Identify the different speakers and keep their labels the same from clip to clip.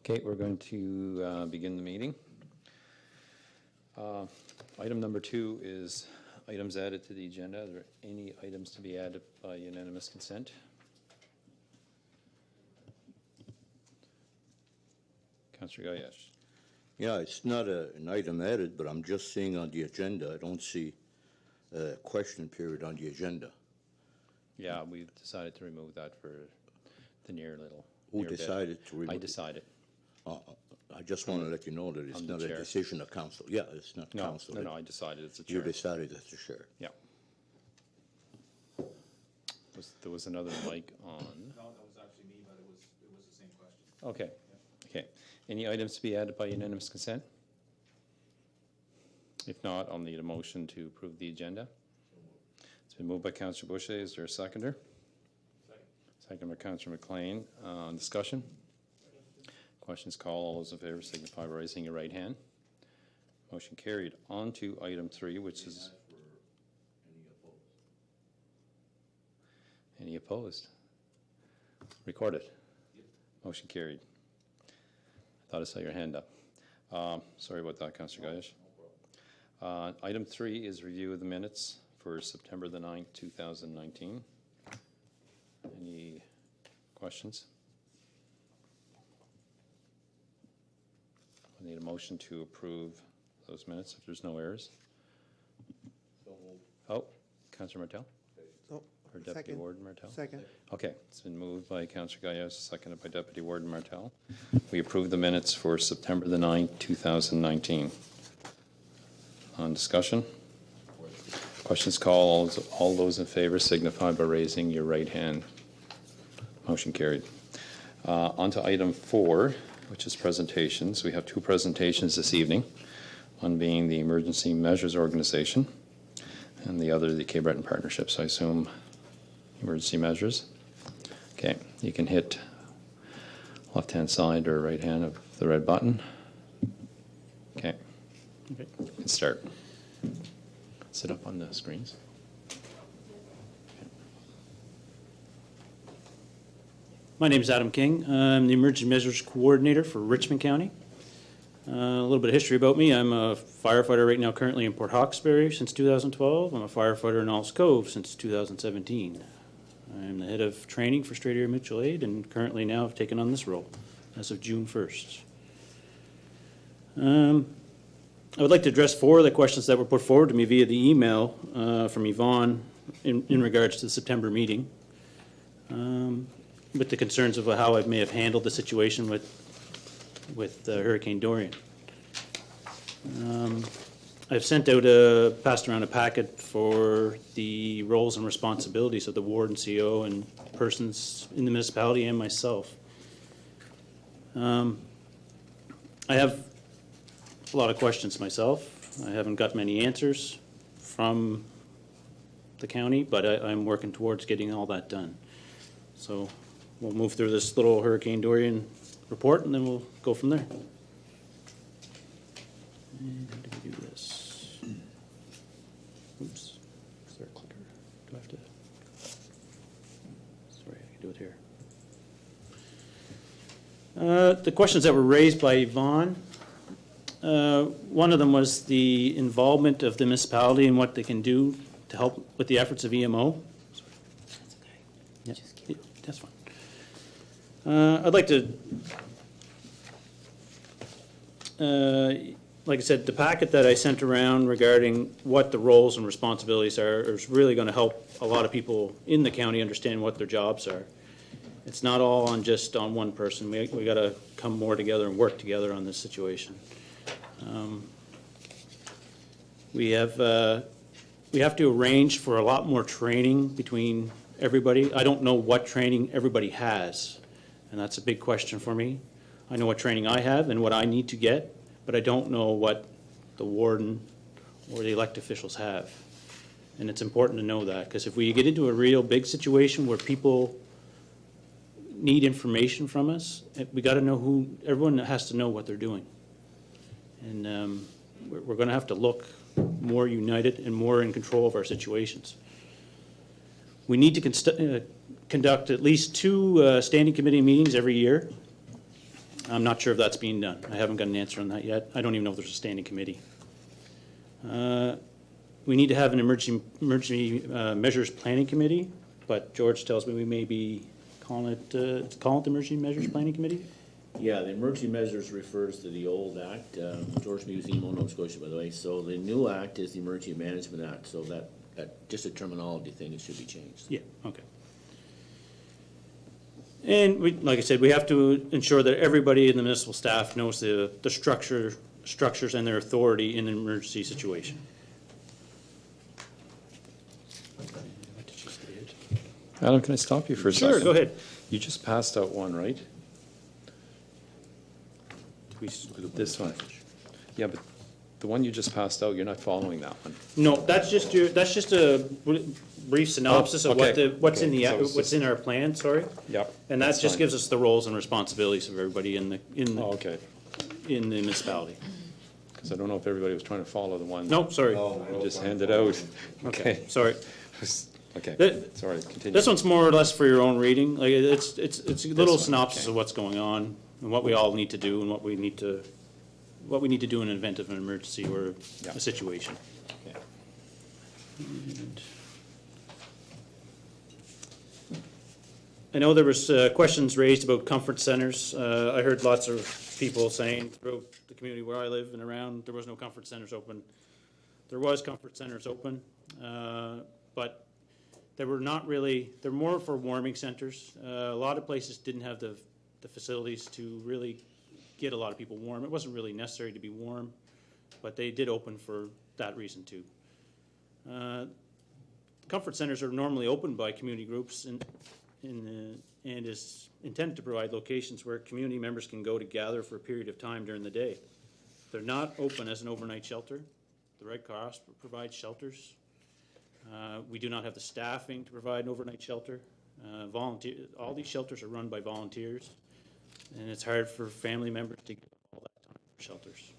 Speaker 1: Okay, we're going to begin the meeting. Item number 2 is items added to the agenda. Are there any items to be added by unanimous consent? Councillor Gayesh.
Speaker 2: Yeah, it's not an item added, but I'm just seeing on the agenda, I don't see a question period on the agenda.
Speaker 1: Yeah, we've decided to remove that for the near
Speaker 2: Who decided to remove
Speaker 1: I
Speaker 2: it?
Speaker 1: decided.
Speaker 2: I just want to let you know that it's
Speaker 1: I'm the
Speaker 2: not a
Speaker 1: chair.
Speaker 2: decision of council. Yeah, it's not council.
Speaker 1: No, I decided as a
Speaker 2: You
Speaker 1: chair.
Speaker 2: decided as the chair.
Speaker 1: Yeah. There was another mic on.
Speaker 3: No, that was actually me, but it was the same question.
Speaker 1: Okay, okay. Any items to be added by unanimous consent? If not, I'll need a motion to approve the agenda. It's been moved by Councillor Boucher. Is there a seconder? Second by Councillor McLean. Discussion? Questions called. All those in favor signify by raising your right hand. Motion carried. On to item 3, which is... Any opposed? Recorded. Motion carried. I thought I saw your hand up. Sorry about that, Councillor Gayesh. Item 3 is review of the minutes for September the 9th, 2019. Any questions? I need a motion to approve those minutes if there's no errors. Oh, Councillor Martel?
Speaker 4: Oh,
Speaker 1: Or Deputy
Speaker 4: second.
Speaker 1: Warden Martel?
Speaker 4: Second.
Speaker 1: Okay, it's been moved by Councillor Gayesh, seconded by Deputy Warden Martel. We approve the minutes for September the 9th, 2019. On discussion? Questions called. All those in favor signify by raising your right hand. Motion carried. On to item 4, which is presentations. We have 2 presentations this evening, one being the Emergency Measures Organization and the other the Cape Breton Partnership. So I assume emergency measures. Okay, you can hit left-hand side or right hand of the red button. Okay, you can start. Sit up on the screens.
Speaker 5: My name is Adam King. I'm the Emergency Measures Coordinator for Richmond County. A little bit of history about me. I'm a firefighter right now currently in Port Hawkesbury since 2012. I'm a firefighter in Alls Cove since 2017. I'm the head of training for Straight Area Mutual Aid and currently now have taken on this role as of June 1st. I would like to address 4 of the questions that were put forward to me via the email from Yvonne in regards to the September meeting. With the concerns of how I may have handled the situation with Hurricane Dorian. I've sent out passed around a packet for the roles and responsibilities of the ward and CO and persons in the municipality and myself. I have a lot of questions myself. I haven't got many answers from the county, but I'm working towards getting all that done. So we'll move through this little Hurricane Dorian report and then we'll go from there. And how do we do this? Oops. Is there a clicker? Do I have to? Sorry, I can do it here. The questions that were raised by Yvonne, one of them was the involvement of the municipality and what they can do to help with the efforts of EMO. That's okay. Yeah, that's fine. I'd like to, like I said, the packet that I sent around regarding what the roles and responsibilities are is really going to help a lot of people in the county understand what their jobs are. It's not all on just on one person. We got to come more together and work together on this situation. We have to arrange for a lot more training between everybody. I don't know what training everybody has, and that's a big question for me. I know what training I have and what I need to get, but I don't know what the warden or the elected officials have. And it's important to know that, because if we get into a real big situation where people need information from us, we got to know everyone has to know what they're doing. And we're going to have to look more united and more in control of our situations. We need to conduct at least 2 standing committee meetings every year. I'm not sure if that's being done. I haven't got an answer on that yet. I don't even know if there's a standing committee. We need to have an emergency measures planning committee, but George tells me we may be calling it the emergency measures planning committee?
Speaker 4: Yeah, the emergency measures refers to the old act, George Museum, Nova Scotia, by the way. So the new act is the Emergency Management Act, so that just a terminology thing, it should be changed.
Speaker 5: Yeah, okay. And we, like I said, we have to ensure that everybody in the municipal staff knows the structures and their authority in an emergency situation. What did you say?
Speaker 1: Adam, can I stop you for a second?
Speaker 5: Sure, go ahead.
Speaker 1: You just passed out one, right? This one. Yeah, but the one you just passed out, you're not following that one.
Speaker 5: No, that's just a brief synopsis of
Speaker 1: okay.
Speaker 5: what's in
Speaker 1: Okay, so it's
Speaker 5: what's in our plan, sorry.
Speaker 1: Yep.
Speaker 5: And that
Speaker 1: that's
Speaker 5: just
Speaker 1: fine.
Speaker 5: gives us the roles and responsibilities of everybody in the
Speaker 1: Oh, okay.
Speaker 5: in the municipality.
Speaker 1: Because I don't know if everybody was trying to follow the one.
Speaker 5: No, sorry.
Speaker 1: I just handed out.
Speaker 5: Okay, sorry.
Speaker 1: Okay,
Speaker 5: That-
Speaker 1: sorry, continue.
Speaker 5: This one's more or less for your own reading. Like, it's a little
Speaker 1: one,
Speaker 5: synopsis
Speaker 1: okay.
Speaker 5: of what's going on and what we all need to do and what we need to do in an event of an emergency or
Speaker 1: Yeah.
Speaker 5: a situation.
Speaker 1: Okay.
Speaker 5: And I know there was questions raised about comfort centers. I heard lots of people saying throughout the community where I live and around, there was no comfort centers open. There was comfort centers open, but they were not really, they're more for warming centers. A lot of places didn't have the facilities to really get a lot of people warm. It wasn't really necessary to be warm, but they did open for that reason too. Comfort centers are normally opened by community groups and is intended to provide locations where community members can go to gather for a period of time during the day. They're not open as an overnight shelter. The Red Cross provides shelters. We do not have the staffing to provide an overnight shelter. All these shelters are run by volunteers, and it's hard for family members to get all that time for shelters.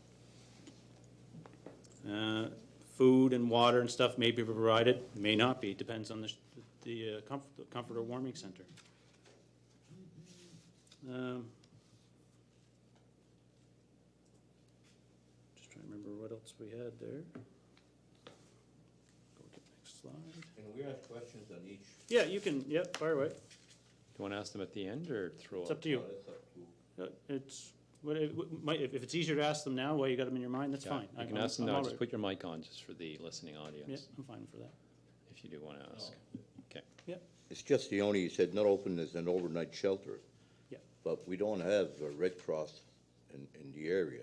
Speaker 5: Food and water and stuff may be provided, may not be, depends on the comfort or warming center. Just trying to remember what else we had there. Go to the next slide.
Speaker 2: Can we ask questions on each?
Speaker 5: Yeah, you can, fire away.
Speaker 1: Do you want to ask them at the end or throw
Speaker 5: It's up to you.
Speaker 2: That's up to-
Speaker 5: It's, if it's easier to ask them now while you got them in your mind, that's
Speaker 1: Yeah,
Speaker 5: fine.
Speaker 1: You can ask them now,
Speaker 5: all
Speaker 1: just
Speaker 5: right.
Speaker 1: put your mic on just for the listening
Speaker 5: Yeah,
Speaker 1: audience,
Speaker 5: I'm fine for that.
Speaker 1: if you do want to ask. Okay.
Speaker 5: Yeah,
Speaker 2: It's just the only, you said not open as an overnight shelter.
Speaker 5: yeah.
Speaker 2: But we don't have a Red Cross in the area,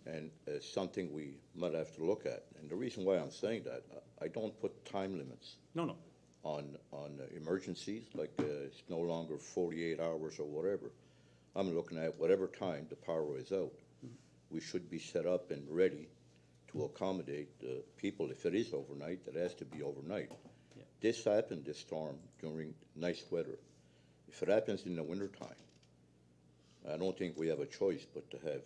Speaker 2: and it's something we might have to look at. And the reason why I'm saying that, I don't put time limits
Speaker 5: No.
Speaker 2: on emergencies, like it's no longer 48 hours or whatever. I'm looking at whatever time the power is out. We should be set up and ready to accommodate people. If it is overnight, it has to be overnight.
Speaker 5: Yeah.
Speaker 2: This happened, this storm, during nice weather. If it happens in the wintertime, I don't think we have a choice but to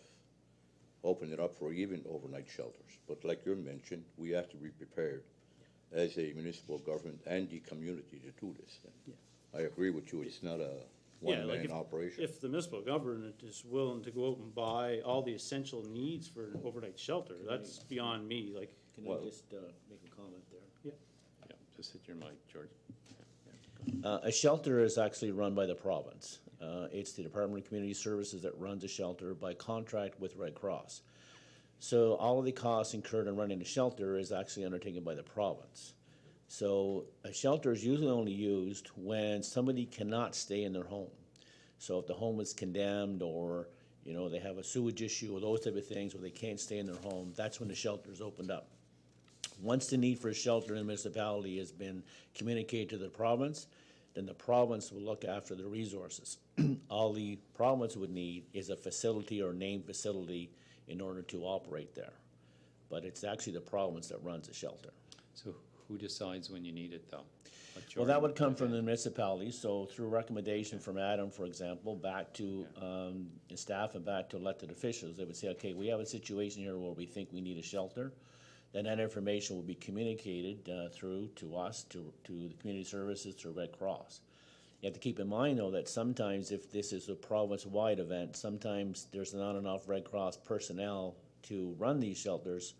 Speaker 2: open it up for even overnight shelters. But like you mentioned, we have to be prepared as a municipal government and the community to do this. And I agree with you, it's not a
Speaker 5: Yeah, like
Speaker 2: one-man operation.
Speaker 5: if the municipal government is willing to go out and buy all the essential needs for an overnight shelter, that's beyond me, like,
Speaker 4: Can I
Speaker 2: Well-
Speaker 4: just make a comment there?
Speaker 1: Yeah, just hit your mic, George.
Speaker 4: A shelter is actually run by the province. It's the Department of Community Services that runs a shelter by contract with Red Cross. So all of the costs incurred in running the shelter is actually undertaken by the province. So a shelter is usually only used when somebody cannot stay in their home. So if the home is condemned or, they have a sewage issue or those type of things where they can't stay in their home, that's when the shelter is opened up. Once the need for a shelter in the municipality has been communicated to the province, then the province will look after the resources. All the province would need is a facility or named facility in order to operate there. But it's actually the province that runs the shelter.
Speaker 1: So who decides when you need it, though?
Speaker 4: Well, that would come from the municipality, so through recommendation from Adam, for example, back to the staff and back to elected officials, they would say, okay, we have a situation here where we think we need a shelter. Then that information will be communicated through to us, to the community services, to Red Cross. You have to keep in mind, though, that sometimes if this is a province-wide event, sometimes there's not enough Red Cross personnel to run these shelters.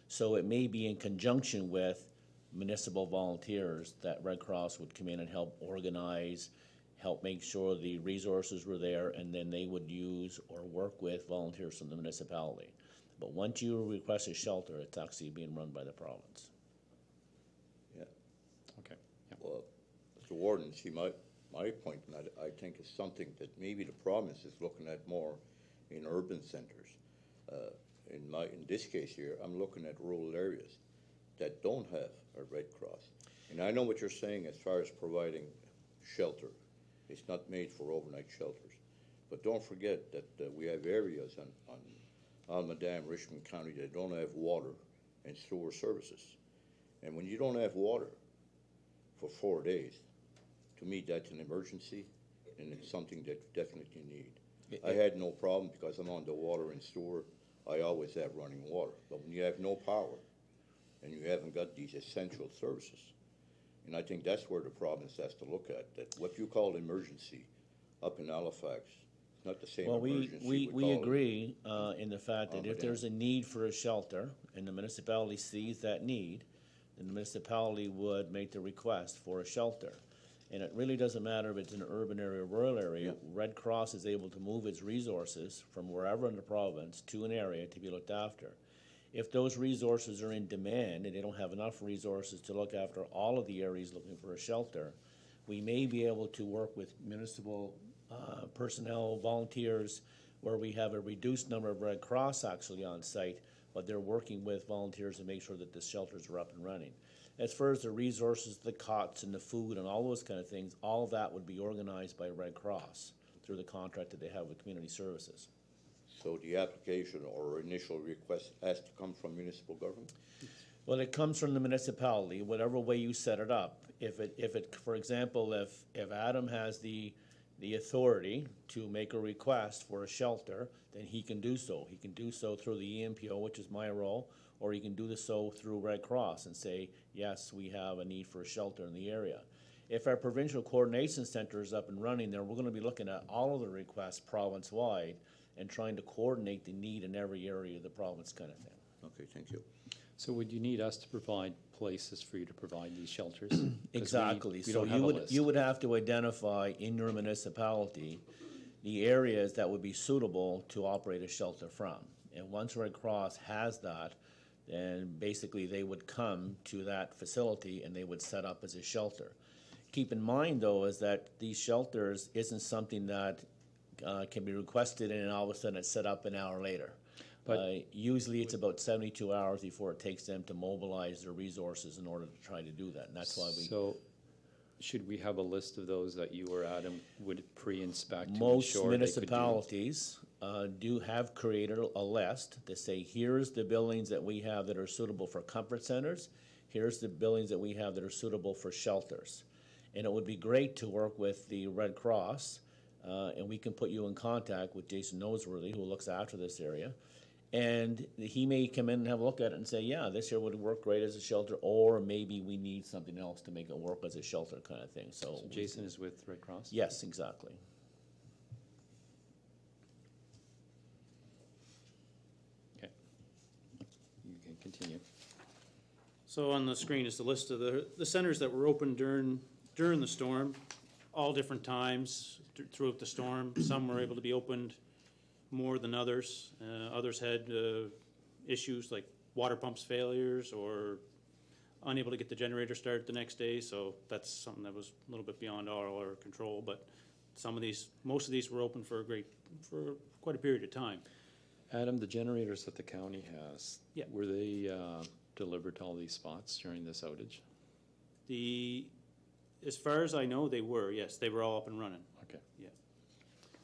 Speaker 4: So it may be in conjunction with municipal volunteers that Red Cross would come in and help organize, help make sure the resources were there, and then they would use or work with volunteers from the municipality. But once you request a shelter, it's actually being run by the province.
Speaker 2: Yeah.
Speaker 1: Okay, yeah.
Speaker 2: Well, Mr. Warden, see, my point, and I think is something that maybe the province is looking at more in urban centers. In this case here, I'm looking at rural areas that don't have a Red Cross. And I know what you're saying as far as providing shelter. It's not made for overnight shelters. But don't forget that we have areas on Almadam, Richmond County that don't have water and sewer services. And when you don't have water for 4 days, to me, that's an emergency, and it's something that you definitely need. I had no problem because I'm on the water and sewer. I always have running water. But when you have no power and you haven't got these essential services, and I think that's where the province has to look at, that what you call emergency up in Halifax, it's not the same
Speaker 4: Well,
Speaker 2: emergency.
Speaker 4: we agree in the fact that if
Speaker 2: Almadam.
Speaker 4: there's a need for a shelter and the municipality sees that need, then the municipality would make the request for a shelter. And it really doesn't matter if it's an urban area or rural area. Red Cross is able to move its resources from wherever in the province to an area to be looked after. If those resources are in demand and they don't have enough resources to look after all of the areas looking for a shelter, we may be able to work with municipal personnel, volunteers, where we have a reduced number of Red Cross actually on site, but they're working with volunteers to make sure that the shelters are up and running. As far as the resources, the cots and the food and all those kind of things, all of that would be organized by Red Cross through the contract that they have with Community Services.
Speaker 2: So the application or initial request has to come from municipal government?
Speaker 4: Well, it comes from the municipality, whatever way you set it up. If it, for example, if Adam has the authority to make a request for a shelter, then he can do so. He can do so through the EMPO, which is my role, or he can do so through Red Cross and say, yes, we have a need for a shelter in the area. If our provincial coordination center is up and running, then we're going to be looking at all of the requests province-wide and trying to coordinate the need in every area of the province kind of thing.
Speaker 2: Okay, thank you.
Speaker 1: So would you need us to provide places for you to provide these shelters? 'Cause
Speaker 4: Exactly.
Speaker 1: we
Speaker 4: So
Speaker 1: don't have a
Speaker 4: you
Speaker 1: list.
Speaker 4: would have to identify in your municipality the areas that would be suitable to operate a shelter from. And once Red Cross has that, then basically they would come to that facility and they would set up as a shelter. Keep in mind, though, is that these shelters isn't something that can be requested and all of a sudden it's set up an hour later.
Speaker 1: But-
Speaker 4: Usually it's about 72 hours before it takes them to mobilize their resources in order to try to do that. And that's why we,
Speaker 1: So should we have a list of those that you or Adam would pre-inspect to
Speaker 4: most
Speaker 1: ensure they could do?
Speaker 4: municipalities do have created a list to say, here's the buildings that we have that are suitable for comfort centers. Here's the buildings that we have that are suitable for shelters. And it would be great to work with the Red Cross, and we can put you in contact with Jason Noseworthy, who looks after this area. And he may come in and have a look at it and say, yeah, this here would work great as a shelter, or maybe we need something else to make it work as a shelter kind of thing. So
Speaker 1: So Jason is with Red Cross?
Speaker 4: yes, exactly.
Speaker 1: Okay. You can continue.
Speaker 5: So on the screen is the list of the centers that were open during the storm, all different times throughout the storm. Some were able to be opened more than others. Others had issues like water pumps failures or unable to get the generator started the next day. So that's something that was a little bit beyond our control. But most of these were open for quite a period of time.
Speaker 1: Adam, the generators that the county has,
Speaker 5: Yeah.
Speaker 1: were they delivered to all these spots during this outage?
Speaker 5: As far as I know, they were, yes, they were all up and running.
Speaker 1: Okay.
Speaker 5: Yeah.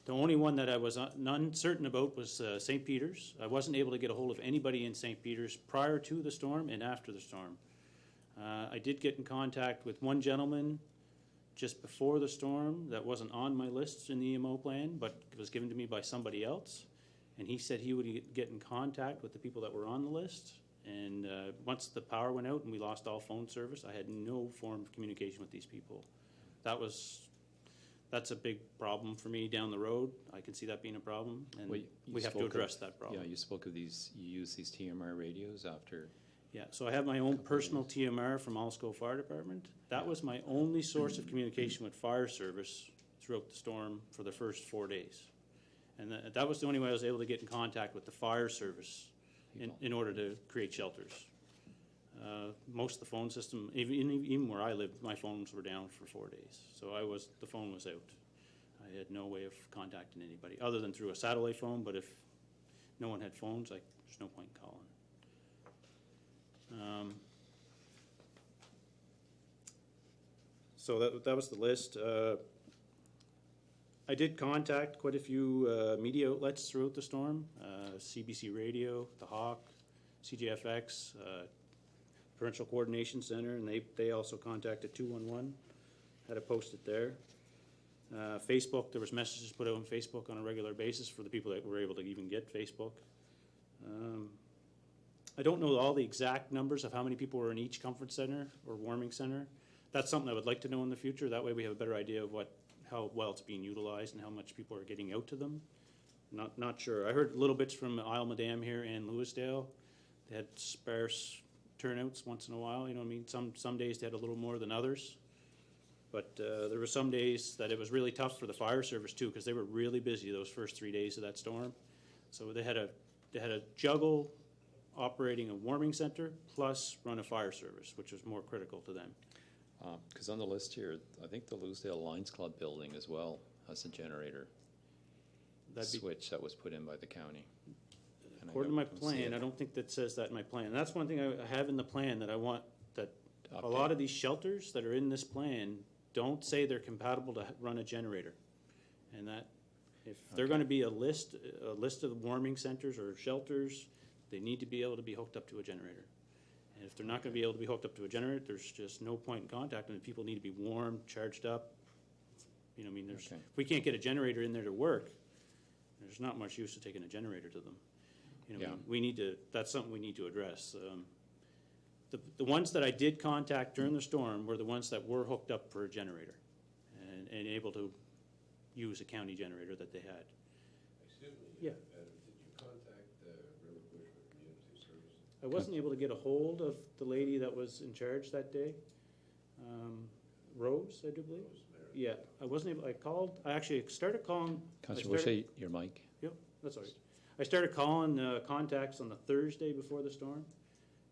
Speaker 5: The only one that I was uncertain about was St. Peter's. I wasn't able to get a hold of anybody in St. Peter's prior to the storm and after the storm. I did get in contact with one gentleman just before the storm that wasn't on my list in the EMO plan, but it was given to me by somebody else. And he said he would get in contact with the people that were on the list. And once the power went out and we lost all phone service, I had no form of communication with these people. That was That's a big problem for me down the road. I can see that being a problem, and
Speaker 1: Well, you
Speaker 5: we have to
Speaker 1: spoke of-
Speaker 5: address that problem.
Speaker 1: Yeah, you spoke of these, you use these TMR radios after,
Speaker 5: Yeah, so I have my own personal TMR from Alsco Fire Department. That was my only source of communication with fire service throughout the storm for the first 4 days. And that was the only way I was able to get in contact with the fire service in order to create shelters. Most of the phone system, even where I lived, my phones were down for 4 days. So the phone was out. I had no way of contacting anybody, other than through a satellite phone, but if no one had phones, there's no point in calling. So that was the list. I did contact quite a few media outlets throughout the storm, CBC Radio, The Hawk, CJFX, Provincial Coordination Center, and they also contacted 211, had it posted there. Facebook, there was messages put out on Facebook on a regular basis for the people that were able to even get Facebook. I don't know all the exact numbers of how many people were in each conference center or warming center. That's something I would like to know in the future. That way we have a better idea of how well it's being utilized and how much people are getting out to them. Not sure. I heard little bits from Isle Madame here and Lewisdale. They had sparse turnouts once in a while, you know what I mean? Some days they had a little more than others. But there were some days that it was really tough for the fire service too, because they were really busy those first 3 days of that storm. So they had a juggle operating a warming center plus run a fire service, which was more critical to them.
Speaker 1: because on the list here, I think the Lewisdale Lions Club building as well has a generator
Speaker 5: That'd be,
Speaker 1: switch that was put in by the county. And I
Speaker 5: according to my
Speaker 1: don't see
Speaker 5: plan,
Speaker 1: it.
Speaker 5: I don't think that says that in my plan. That's one thing I have in the plan that I want, that a
Speaker 1: Update.
Speaker 5: lot of these shelters that are in this plan don't say they're compatible to run a generator. And that, if they're gonna be a list of warming centers or shelters, they need to be able to be hooked up to a generator. And if they're not gonna be able to be hooked up to a generator, there's just no point in contacting them. People need to be warm, charged up. You know, I mean,
Speaker 1: Okay.
Speaker 5: if we can't get a generator in there to work, there's not much use to taking a generator to them. You know,
Speaker 1: Yeah.
Speaker 5: we need to, that's something we need to address. The ones that I did contact during the storm were the ones that were hooked up for a generator and able to use a county generator that they had.
Speaker 6: Excuse me.
Speaker 5: Yeah.
Speaker 6: Adam, did you contact River Bushwick Community Services?
Speaker 5: I wasn't able to get a hold of the lady that was in charge that day. Rose, I do believe.
Speaker 6: Rosemary?
Speaker 5: Yeah, I wasn't able, I actually started calling.
Speaker 1: Councillor Wishay, your mic.
Speaker 5: Yep, that's all right. I started calling contacts on the Thursday before the storm,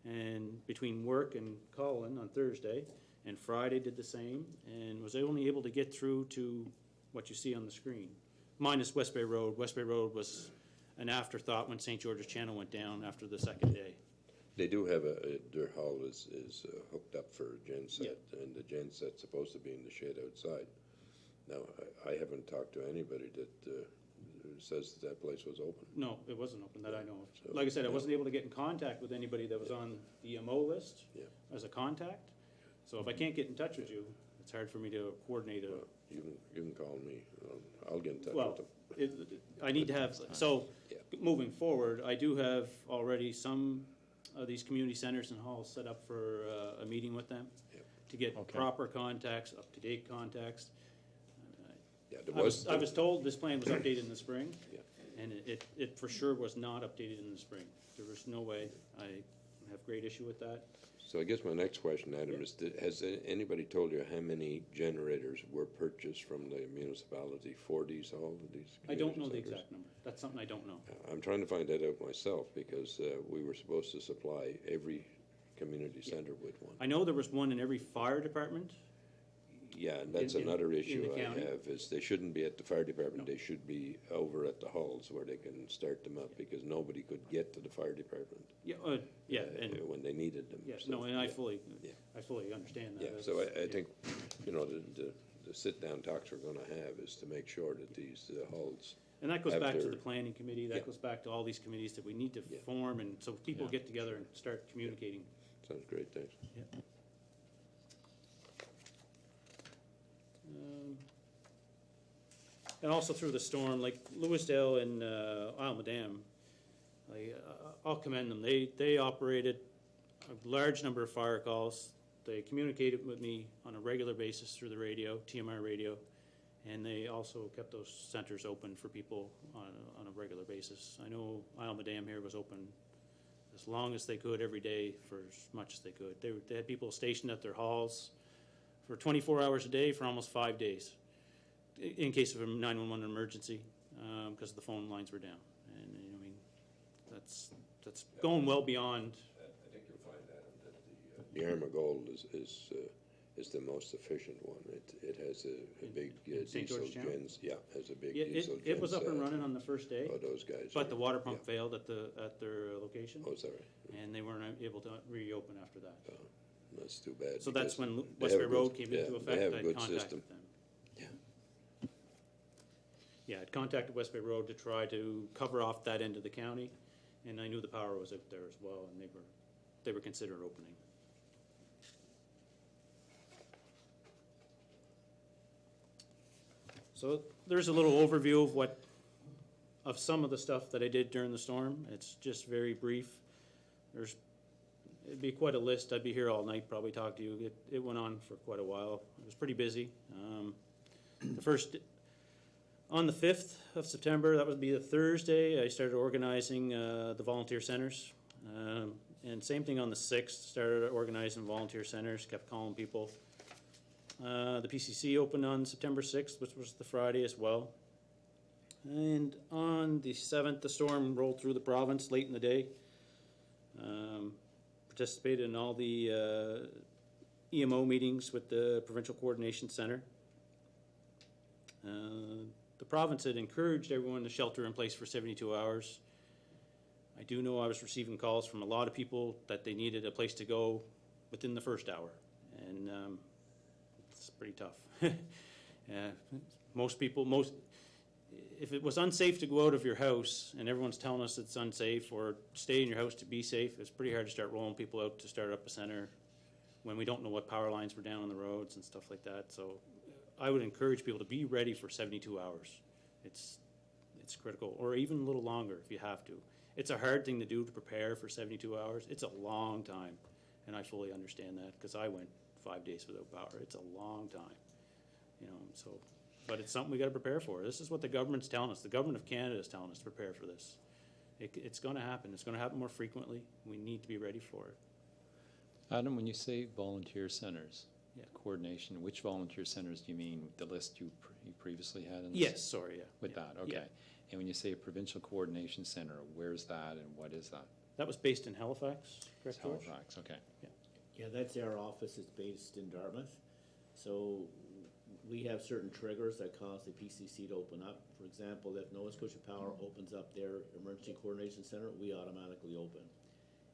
Speaker 5: and between work and calling on Thursday, and Friday did the same, and was only able to get through to what you see on the screen, minus West Bay Road. West Bay Road was an afterthought when St. George's Channel went down after the second day.
Speaker 6: They do have their hull is hooked up for a genset, and the genset's supposed to be in the shed outside. Now, I haven't talked to anybody that says that place was open.
Speaker 5: No, it wasn't open that I know of.
Speaker 6: So,
Speaker 5: Like I said, I
Speaker 6: yeah.
Speaker 5: wasn't able to get in contact with anybody that was on the EMO list
Speaker 6: Yeah.
Speaker 5: as a contact. So if I can't get in touch with you, it's hard for me to coordinate a.
Speaker 6: Well, you can call me. I'll get in touch
Speaker 5: Well,
Speaker 6: with them.
Speaker 5: I need to have, so,
Speaker 6: Yeah.
Speaker 5: moving forward, I do have already some of these community centers and halls set up for a meeting with them
Speaker 6: Yeah.
Speaker 5: to get
Speaker 1: Okay.
Speaker 5: proper contacts, up-to-date contacts.
Speaker 6: Yeah, there
Speaker 5: I was told this plan was updated in the spring,
Speaker 6: Yeah.
Speaker 5: and it for sure was not updated in the spring. There was no way. I have great issue with that.
Speaker 6: So I guess my next question, Adam, is has anybody told you how many generators were purchased from the municipality for these all of these?
Speaker 5: I don't know the
Speaker 6: community centers?
Speaker 5: exact number. That's something I don't know.
Speaker 6: I'm trying to find that out myself because we were supposed to supply every community center with one.
Speaker 5: I know there was one in every fire department.
Speaker 6: Yeah, and that's
Speaker 5: in-
Speaker 6: another
Speaker 5: in
Speaker 6: issue
Speaker 5: the
Speaker 6: I
Speaker 5: county?
Speaker 6: have, is they shouldn't be at the fire department, they should be over at the halls where they can start them up, because nobody could get to the fire department
Speaker 5: Yeah, and,
Speaker 6: when they needed them.
Speaker 5: yeah,
Speaker 6: So,
Speaker 5: no, and I
Speaker 6: yeah.
Speaker 5: fully understand that.
Speaker 6: Yeah,
Speaker 5: That's-
Speaker 6: so I think, you know, the sit-down talks we're gonna have is to make sure that these halls,
Speaker 5: And that goes back to
Speaker 6: after-
Speaker 5: the planning committee,
Speaker 6: Yeah.
Speaker 5: that goes back to all these committees that we need to
Speaker 6: Yeah.
Speaker 5: form, and so people
Speaker 1: Yeah.
Speaker 5: get together and start communicating.
Speaker 6: sounds great, thanks.
Speaker 5: And also through the storm, like Lewisdale and Isle Madame, I'll commend them. They operated a large number of fire calls. They communicated with me on a regular basis through the radio, TMR radio, And they also kept those centers open for people on a regular basis. I know Isle Dam here was open as long as they could every day for as much as they could. They had people stationed at their halls for 24 hours a day for almost 5 days in case of a 911 emergency, because the phone lines were down. And, you know, I mean, that's going well beyond.
Speaker 6: I think you'll find, Adam, that the Armagold is the most efficient one. It has a big
Speaker 5: St.
Speaker 6: diesel
Speaker 5: George Channel?
Speaker 6: gens. Yeah, has a big
Speaker 5: Yeah,
Speaker 6: diesel
Speaker 5: it was up and
Speaker 6: genset.
Speaker 5: running on the first day,
Speaker 6: Oh, those guys.
Speaker 5: but the water pump
Speaker 6: yeah.
Speaker 5: failed at their location,
Speaker 6: Oh, sorry.
Speaker 5: and they weren't able to reopen after that.
Speaker 6: That's too bad.
Speaker 5: So that's
Speaker 6: because
Speaker 5: when
Speaker 6: they
Speaker 5: West
Speaker 6: have
Speaker 5: Bay
Speaker 6: a
Speaker 5: Road
Speaker 6: good-
Speaker 5: came
Speaker 6: yeah,
Speaker 5: into
Speaker 6: they
Speaker 5: effect.
Speaker 6: have a
Speaker 5: I
Speaker 6: good
Speaker 5: contacted
Speaker 6: system.
Speaker 5: them.
Speaker 6: Yeah.
Speaker 5: Yeah, I'd contacted West Bay Road to try to cover off that end of the county, and I knew the power was out there as well, and they were considering opening. So there's a little overview of some of the stuff that I did during the storm. It's just very brief. It'd be quite a list. I'd be here all night probably talk to you. It went on for quite a while. It was pretty busy. On the 5th of September, that would be a Thursday, I started organizing the volunteer centers. And same thing on the 6th, started organizing volunteer centers, kept calling people. The PCC opened on September 6th, which was the Friday as well. And on the 7th, the storm rolled through the province late in the day. Participated in all the EMO meetings with the Provincial Coordination Center. The province had encouraged everyone to shelter in place for 72 hours. I do know I was receiving calls from a lot of people that they needed a place to go within the first hour, and it's pretty tough. If it was unsafe to go out of your house, and everyone's telling us it's unsafe, or stay in your house to be safe, it's pretty hard to start rolling people out to start up a center when we don't know what power lines were down on the roads and stuff like that. So I would encourage people to be ready for 72 hours. It's critical, or even a little longer if you have to. It's a hard thing to do to prepare for 72 hours. It's a long time, and I fully understand that because I went 5 days without power. It's a long time, you know. So, but it's something we got to prepare for. This is what the government's telling us. The government of Canada is telling us to prepare for this. It's going to happen. It's going to happen more frequently. We need to be ready for it.
Speaker 1: Adam, when you say volunteer centers,
Speaker 5: Yeah.
Speaker 1: coordination, which volunteer centers do you mean? The list you previously had? In this?
Speaker 5: Yes, sorry, yeah.
Speaker 1: With
Speaker 5: yeah,
Speaker 1: that, okay.
Speaker 5: yeah.
Speaker 1: And when you say a provincial coordination center, where's that and what is that?
Speaker 5: That was based in Halifax, correct,
Speaker 1: It's
Speaker 5: George?
Speaker 1: Halifax, okay.
Speaker 4: Yeah, that's our office. It's based in Dartmouth. So we have certain triggers that cause the PCC to open up. For example, if Nova Scotia Power opens up their emergency coordination center, we automatically open.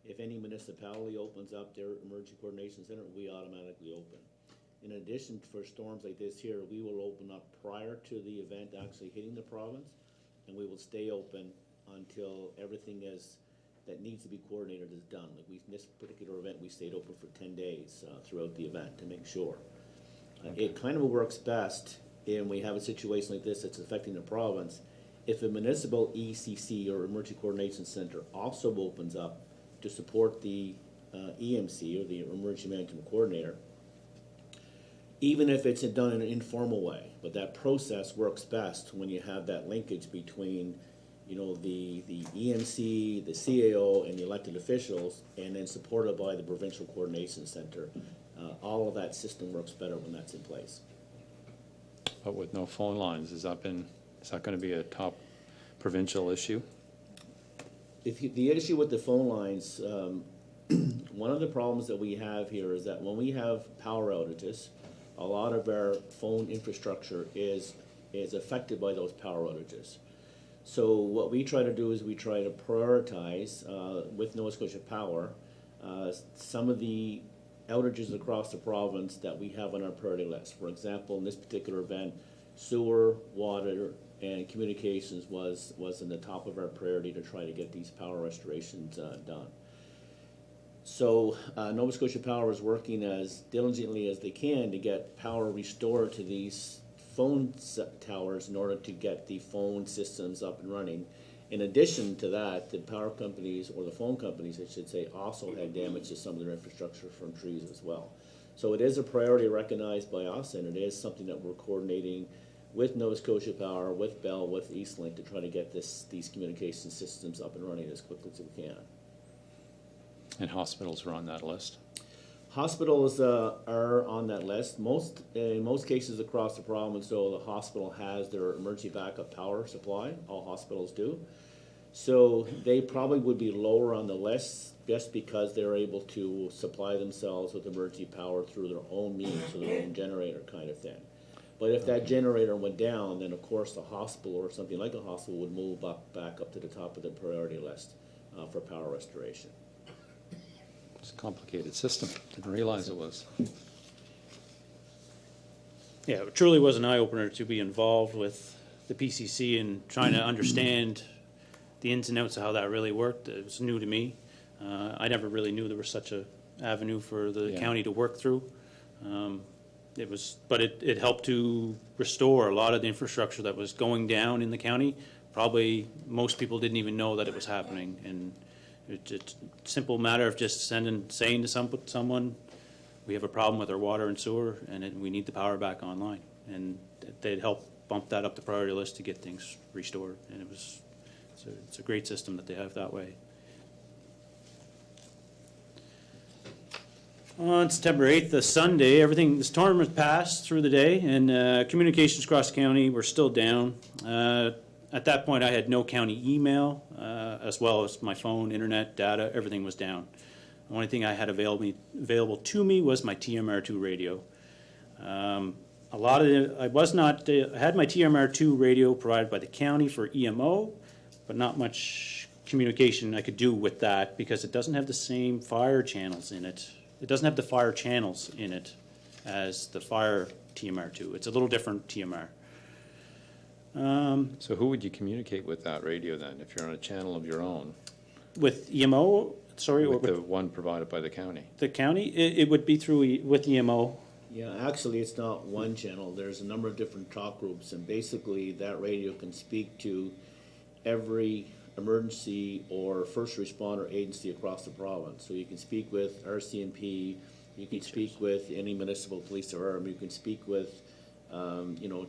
Speaker 4: If any municipality opens up their emergency coordination center, we automatically open. In addition, for storms like this here, we will open up prior to the event actually hitting the province, and we will stay open until everything that needs to be coordinated is done. Like this particular event, we stayed open for 10 days throughout the event to make sure. It kind of works best when we have a situation like this that's affecting the province. If a municipal ECC or Emergency Coordination Center also opens up to support the EMC or the Emergency Management Coordinator, even if it's done in an informal way, but that process works best when you have that linkage between, you know, the EMC, the CAO, and the elected officials, and then supported by the Provincial Coordination Center. All of that system works better when that's in place.
Speaker 1: But with no phone lines, is that going to be a top provincial issue?
Speaker 4: The issue with the phone lines, one of the problems that we have here is that when we have power outages, a lot of our phone infrastructure is affected by those power outages. So what we try to do is we try to prioritize with Nova Scotia Power some of the outages across the province that we have on our priority list. For example, in this particular event, sewer, water, and communications was in the top of our priority to try to get these power restorations done. So Nova Scotia Power is working as diligently as they can to get power restored to these phone towers in order to get the phone systems up and running. In addition to that, the power companies, or the phone companies, I should say, also had damage to some of their infrastructure from trees as well. So it is a priority recognized by us, and it is something that we're coordinating with Nova Scotia Power, with Bell, with Eastlink to try to get these communication systems up and running as quickly as we can.
Speaker 1: And hospitals are on that list.
Speaker 4: Hospitals are on that list. In most cases across the province, though, the hospital has their emergency backup power supply. All hospitals do. So they probably would be lower on the list just because they're able to supply themselves with emergency power through their own means, so their own generator kind of thing. But if that generator went down, then of course the hospital or something like a hospital would move back up to the top of the priority list for power restoration.
Speaker 1: It's a complicated system. Didn't realize it was.
Speaker 5: Yeah, it truly was an eye-opener to be involved with the PCC and trying to understand the ins and outs of how that really worked. It was new to me. I never really knew there was such a avenue for the
Speaker 1: Yeah.
Speaker 5: county to work through. But it helped to restore a lot of the infrastructure that was going down in the county. Probably most people didn't even know that it was happening, and it's a simple matter of just saying to someone, we have a problem with our water and sewer, and we need the power back online. And they'd help bump that up the priority list to get things restored. And it's a great system that they have that way. On September 8th, the Sunday, the storm has passed through the day, and communications across the county were still down. At that point, I had no county email, as well as my phone, internet, data, everything was down. The only thing I had available to me was my TMR2 radio. I had my TMR2 radio provided by the county for EMO, but not much communication I could do with that because it doesn't have the same fire channels in it. It doesn't have the fire channels in it as the fire TMR2. It's a little different TMR.
Speaker 1: So who would you communicate with that radio then, if you're on a channel of your own?
Speaker 5: With EMO, sorry, or
Speaker 1: With the
Speaker 5: with
Speaker 1: one provided by the county?
Speaker 5: the county, it would be with EMO.
Speaker 4: Yeah, actually, it's not one channel. There's a number of different talk groups, and basically that radio can speak to every emergency or first responder agency across the province. So you can speak with RCMP, you can speak with any municipal police or arm, you can speak with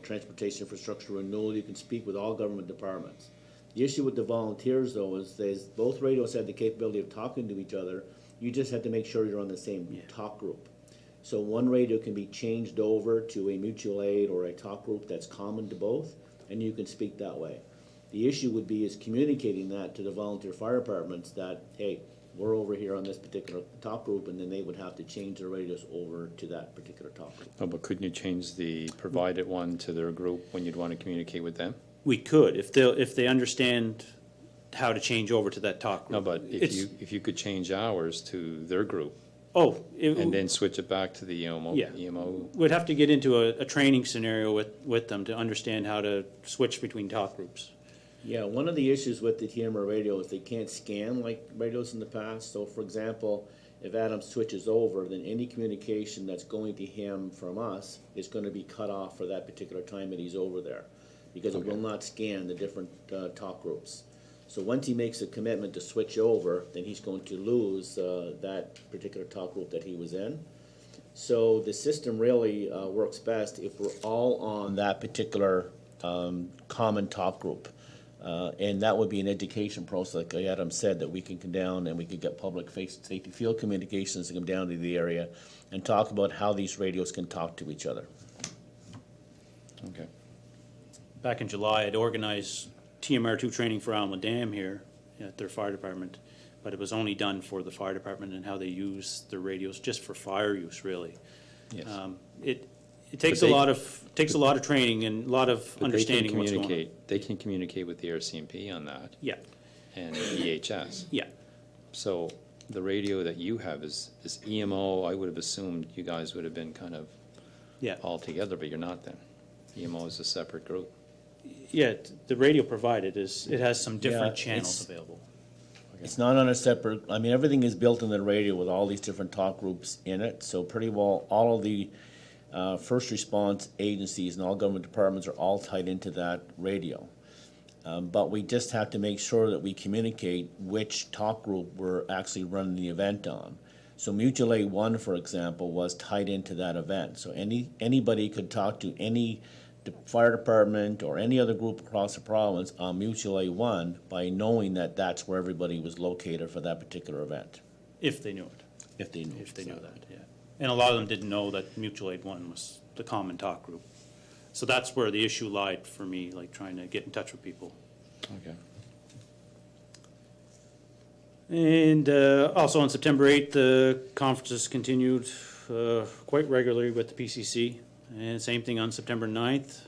Speaker 4: transportation infrastructure renewal, you can speak with all government departments. The issue with the volunteers, though, is both radios had the capability of talking to each other. You just had to make sure you're on the same talk group. So one radio can be changed over to a mutual aid or a talk group that's common to both, and you can speak that way. The issue would be is communicating that to the volunteer fire departments that, hey, we're over here on this particular talk group, and then they would have to change their radios over to that particular talk group.
Speaker 1: Oh, but couldn't you change the provided one to their group when you'd want to communicate with them?
Speaker 5: We could, if they understand how to change over to that talk group.
Speaker 1: No, but if you could change ours to their group and then switch it back to the EMO.
Speaker 5: Yeah. We'd have to get into a training scenario with them to understand how to switch between talk groups.
Speaker 4: Yeah, one of the issues with the TMR radio is they can't scan like radios in the past. So, for example, if Adam switches over, then any communication that's going to him from us is going to be cut off for that particular time that he's over there, because it will not scan the different talk groups. So once he makes a commitment to switch over, then he's going to lose that particular talk group that he was in. So the system really works best if we're all on that particular common talk group. And that would be an education process, like Adam said, that we can come down and we could get public safety field communications to come down to the area and talk about how these radios can talk to each other.
Speaker 1: Okay.
Speaker 5: Back in July, I'd organized TMR2 training for Alma Dam here at their fire department, but it was only done for the fire department and how they use their radios, just for fire use, really.
Speaker 1: Yes.
Speaker 5: It takes a lot of training and a lot of
Speaker 1: But
Speaker 5: understanding what's going on.
Speaker 1: They can communicate with the RCMP on that
Speaker 5: Yeah,
Speaker 1: and EHS.
Speaker 5: yeah.
Speaker 1: So the radio that you have is EMO. I would have assumed you guys would have been kind of
Speaker 5: Yeah.
Speaker 1: all together, but you're not then. EMO is a separate group.
Speaker 5: Yeah, the radio provided it has some different
Speaker 4: Yeah,
Speaker 5: channels
Speaker 4: it's-
Speaker 5: available.
Speaker 4: It's not on a separate, I mean, everything is built in the radio with all these different talk groups in it, so pretty well all of the first response agencies and all government departments are all tied into that radio. But we just have to make sure that we communicate which talk group we're actually running the event on. So Mutual Aid 1, for example, was tied into that event. So anybody could talk to any the fire department or any other group across the province on mutual aid one by knowing that that's where everybody was located for that particular event,
Speaker 5: If they knew it,
Speaker 4: if they knew.
Speaker 5: if they knew that, yeah. And a lot of them didn't know that Mutual Aid One was the common talk group. So that's where the issue lied for me, like trying to get in touch with people.
Speaker 4: Okay.
Speaker 5: And also on September 8th, the conferences continued quite regularly with the PCC. And same thing on September 9th.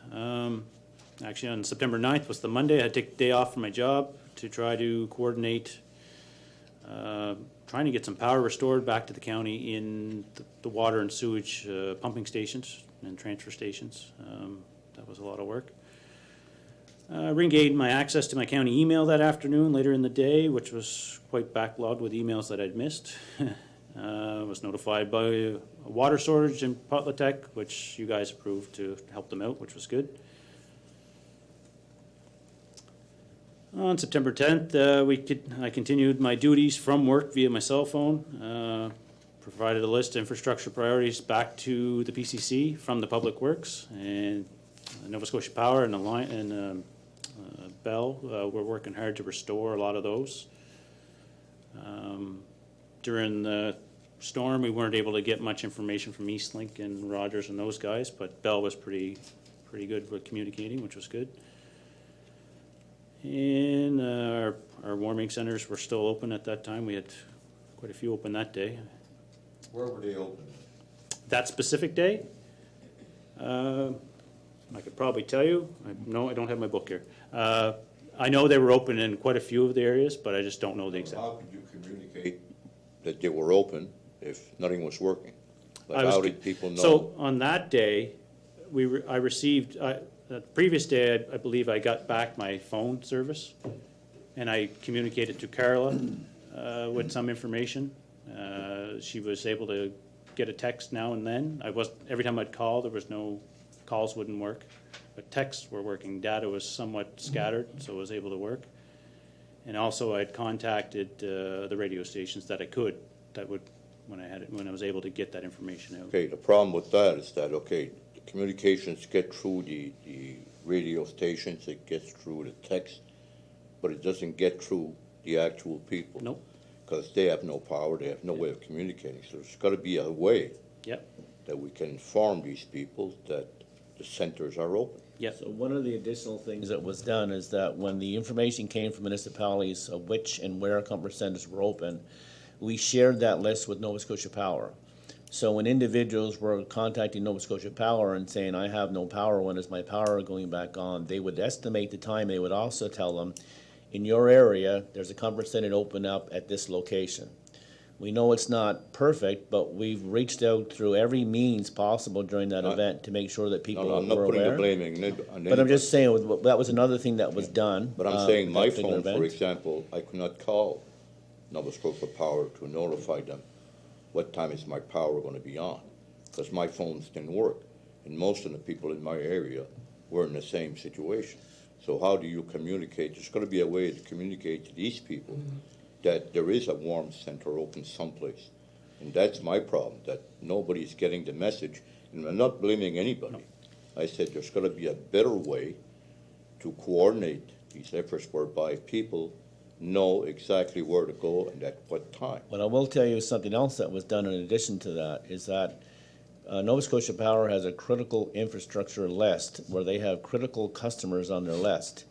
Speaker 5: Actually, on September 9th was the Monday. I had to take the day off from my job to try to coordinate trying to get some power restored back to the county in the water and sewage pumping stations and transfer stations. That was a lot of work. Regained my access to my county email that afternoon later in the day, which was quite backlogged with emails that I'd missed. Was notified by a water shortage in Potlatech, which you guys approved to help them out, which was good. On September 10th, I continued my duties from work via my cell phone. Provided a list of infrastructure priorities back to the PCC from the Public Works and Nova Scotia Power and Bell. We're working hard to restore a lot of those. During the storm, we weren't able to get much information from Eastlink and Rogers and those guys, but Bell was pretty good with communicating, which was good. And our warming centers were still open at that time. We had quite a few open that day.
Speaker 2: Where were they open?
Speaker 5: That specific day, I could probably tell you. No, I don't have my book here. I know they were open in quite a few of the areas, but I just don't know the exact.
Speaker 2: How could you communicate that they were open if nothing was working? Like, how did people know?
Speaker 5: So on that day, I received, the previous day, I believe I got back my phone service, and I communicated to Carla with some information. She was able to get a text now and then. Every time I'd call, there was no, calls wouldn't work, but texts were working. Data was somewhat scattered, so it was able to work. And also I'd contacted the radio stations that I could, when I was able to get that information out.
Speaker 2: Okay, the problem with that is that, okay, the communications get through the radio stations, it gets through the text, but it doesn't get through the actual people.
Speaker 5: Nope.
Speaker 2: Because they have no power, they have no way of communicating. So there's got to be a way
Speaker 5: Yep.
Speaker 2: that we can inform these people that the centers are open.
Speaker 5: Yep.
Speaker 4: So one of the additional things that was done is that when the information came from municipalities of which and where comfort centers were open, we shared that list with Nova Scotia Power. So when individuals were contacting Nova Scotia Power and saying, I have no power, when is my power going back on, they would estimate the time. They would also tell them, in your area, there's a comfort center open up at this location. We know it's not perfect, but we've reached out through every means possible during that event to make sure that people
Speaker 2: No,
Speaker 4: were
Speaker 2: I'm not
Speaker 4: aware.
Speaker 2: putting the blaming on
Speaker 4: But I'm
Speaker 2: anybody.
Speaker 4: just saying, that was another thing that was done.
Speaker 2: But I'm saying
Speaker 4: at
Speaker 2: my
Speaker 4: that particular
Speaker 2: phone, for
Speaker 4: event.
Speaker 2: example, I could not call Nova Scotia Power to notify them what time is my power going to be on, because my phones didn't work. And most of the people in my area were in the same situation. So how do you communicate? There's got to be a way to communicate to these people that there is a warm center open someplace. And that's my problem, that nobody's getting the message. And I'm not blaming anybody. I said there's got to be a better way to coordinate these efforts whereby people know exactly where to go and at what time.
Speaker 4: But I will tell you something else that was done in addition to that, is that Nova Scotia Power has a critical infrastructure list where they have critical customers on their list.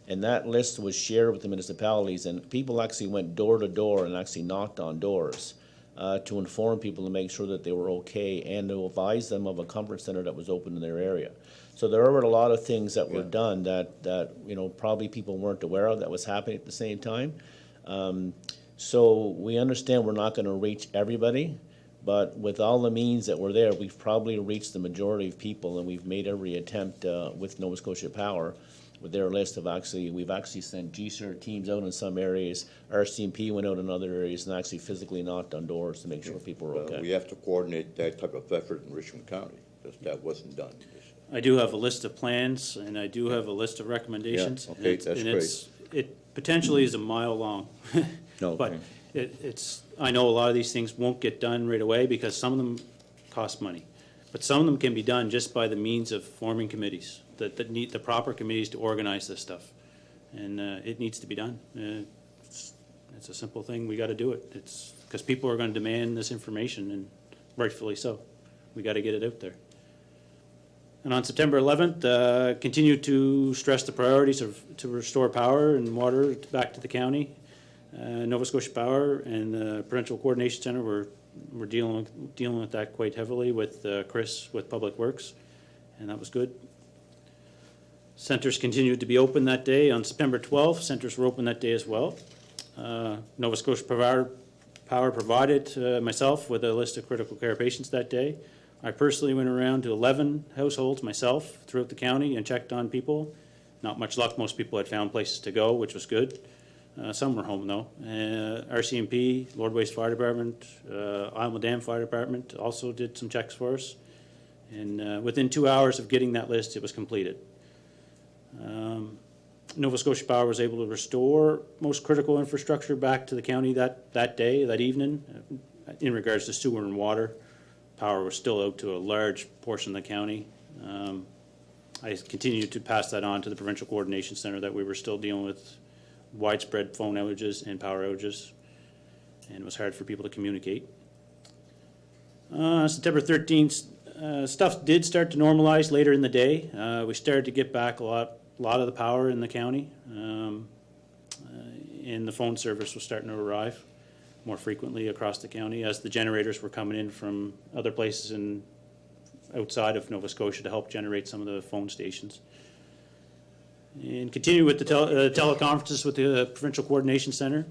Speaker 4: And that list was shared with the municipalities, and people actually went door to door and actually knocked on doors to inform people to make sure that they were okay and to advise them of a comfort center that was open in their area. So there were a lot of things that were done that probably people weren't aware of that was happening at the same time. So we understand we're not going to reach everybody, but with all the means that were there, we've probably reached the majority of people, and we've made every attempt with Nova Scotia Power with their list of we've actually sent GSER teams out in some areas. RCMP went out in other areas and actually physically knocked on doors to make sure people were okay.
Speaker 2: We have to coordinate that type of effort in Richmond County, because that wasn't done.
Speaker 5: I do have a list of plans, and I do have a list of recommendations.
Speaker 2: Yeah, okay,
Speaker 5: and
Speaker 2: that's
Speaker 5: great. It potentially is a mile long.
Speaker 4: No,
Speaker 5: But
Speaker 4: okay.
Speaker 5: I know a lot of these things won't get done right away because some of them cost money. But some of them can be done just by the means of forming committees, that need the proper committees to organize this stuff. And it needs to be done. It's a simple thing, we gotta do it. It's, because people are gonna demand this information, and rightfully so. We gotta get it out there. And on September 11th, continue to stress the priorities to restore power and water back to the county. Nova Scotia Power and the Provincial Coordination Center we're dealing with that quite heavily with Chris with Public Works, and that was good. Centres continued to be open that day. On September 12th, centres were open that day as well. Nova Scotia Power provided myself with a list of critical care patients that day. I personally went around to 11 households myself throughout the county and checked on people. Not much luck. Most people had found places to go, which was good. Some were home though. RCMP, Lord Waste Fire Department, Isle Dam Fire Department also did some checks for us. And within 2 hours of getting that list, it was completed. Nova Scotia Power was able to restore most critical infrastructure back to the county that day, that evening. In regards to sewer and water, power was still out to a large portion of the county. I continued to pass that on to the Provincial Coordination Center that we were still dealing with widespread phone outages and power outages, and it was hard for people to communicate. September 13th, stuff did start to normalize later in the day. We started to get back a lot of the power in the county, and the phone service was starting to arrive more frequently across the county as the generators were coming in from other places outside of Nova Scotia to help generate some of the phone stations. And continue with the teleconferences with the Provincial Coordination Center.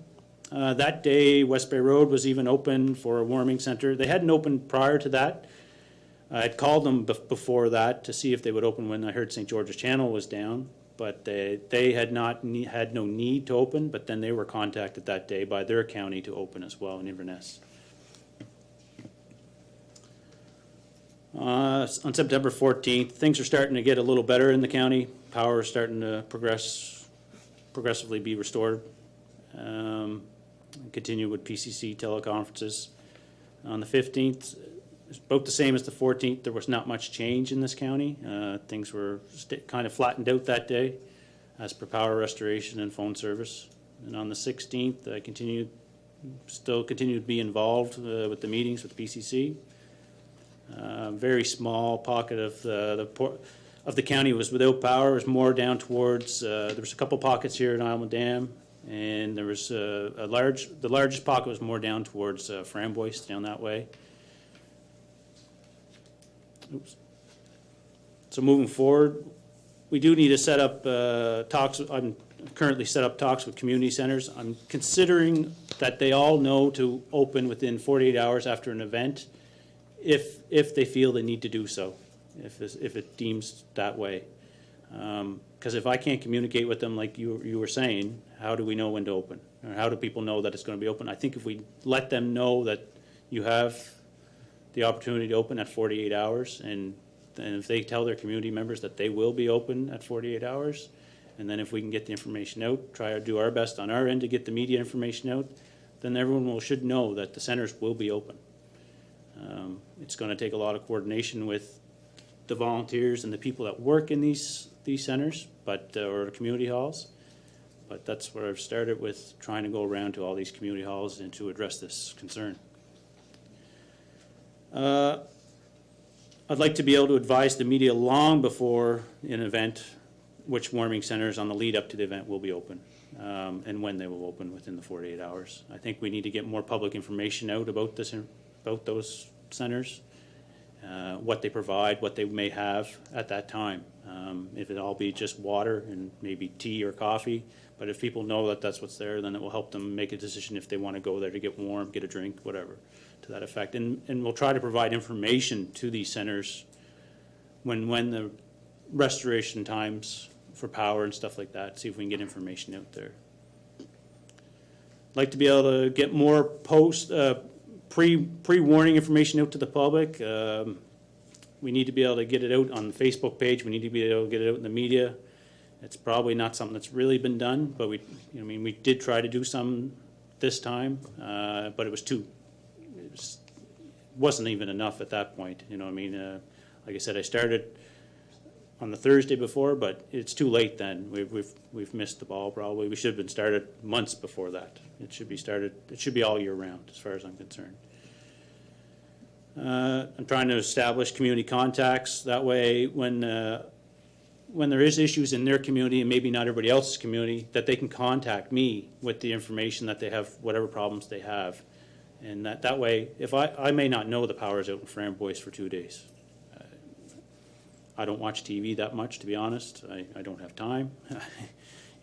Speaker 5: That day, West Bay Road was even open for a warming center. They hadn't opened prior to that. I had called them before that to see if they would open when I heard St. George's Channel was down, but they had no need to open, but then they were contacted that day by their county to open as well in Inverness. On September 14th, things are starting to get a little better in the county. Power is starting to progressively be restored. Continue with PCC teleconferences. On the 15th, it's about the same as the 14th. There was not much change in this county. Things were kind of flattened out that day as per power restoration and phone service. And on the 16th, I still continued to be involved with the meetings with PCC. Very small pocket of the county was without power. It was more down towards, there was a couple pockets here in Isle Dam, and there was the largest pocket was more down towards Framboise, down that way. Oops. So moving forward, we do need to set up talks. I'm currently set up talks with community centers. I'm considering that they all know to open within 48 hours after an event if they feel they need to do so, if it deems that way. Because if I can't communicate with them like you were saying, how do we know when to open? Or how do people know that it's going to be open? I think if we let them know that you have the opportunity to open at 48 hours, and if they tell their community members that they will be open at 48 hours, and then if we can get the information out, try to do our best on our end to get the media information out, then everyone should know that the centers will be open. It's going to take a lot of coordination with the volunteers and the people that work in these centers, or community halls. But that's where I've started with, trying to go around to all these community halls and to address this concern. I'd like to be able to advise the media long before an event which warming centers on the lead up to the event will be open, and when they will open within the 48 hours. I think we need to get more public information out about those centers, what they provide, what they may have at that time. If it all be just water and maybe tea or coffee, but if people know that that's what's there, then it will help them make a decision if they want to go there to get warm, get a drink, whatever, to that effect. And we'll try to provide information to these centers when the restoration times for power and stuff like that, see if we can get information out there. I'd like to be able to get more pre-warning information out to the public. We need to be able to get it out on the Facebook page. We need to be able to get it out in the media. It's probably not something that's really been done, but we did try to do some this time, but it wasn't even enough at that point. Like I said, I started on the Thursday before, but it's too late then. We've missed the ball probably. We should have been started months before that. It should be all year round as far as I'm concerned. I'm trying to establish community contacts. That way, when there is issues in their community and maybe not everybody else's community, that they can contact me with the information that they have, whatever problems they have. And that way, if I may not know the power's out in Framboise for 2 days. I don't watch TV that much, to be honest. I don't have time. You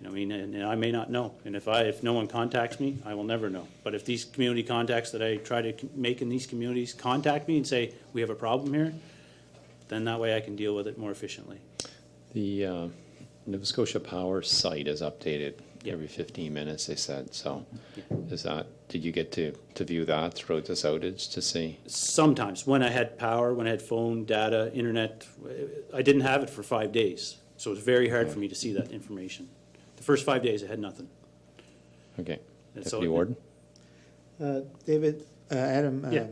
Speaker 5: know, I mean, and I may not know. And if no one contacts me, I will never know. But if these community contacts that I try to make in these communities contact me and say, we have a problem here, then that way I can deal with it more efficiently.
Speaker 1: The Nova Scotia Power site is updated every 15 minutes, they said. So did you get to view that throughout this outage to see?
Speaker 5: Sometimes, when I had power, when I had phone, data, internet, I didn't have it for 5 days. So it was very hard for me to see that information. The first 5 days, I had nothing.
Speaker 1: Okay.
Speaker 5: And
Speaker 1: Deputy Warden?
Speaker 7: David, Adam,
Speaker 5: Yeah.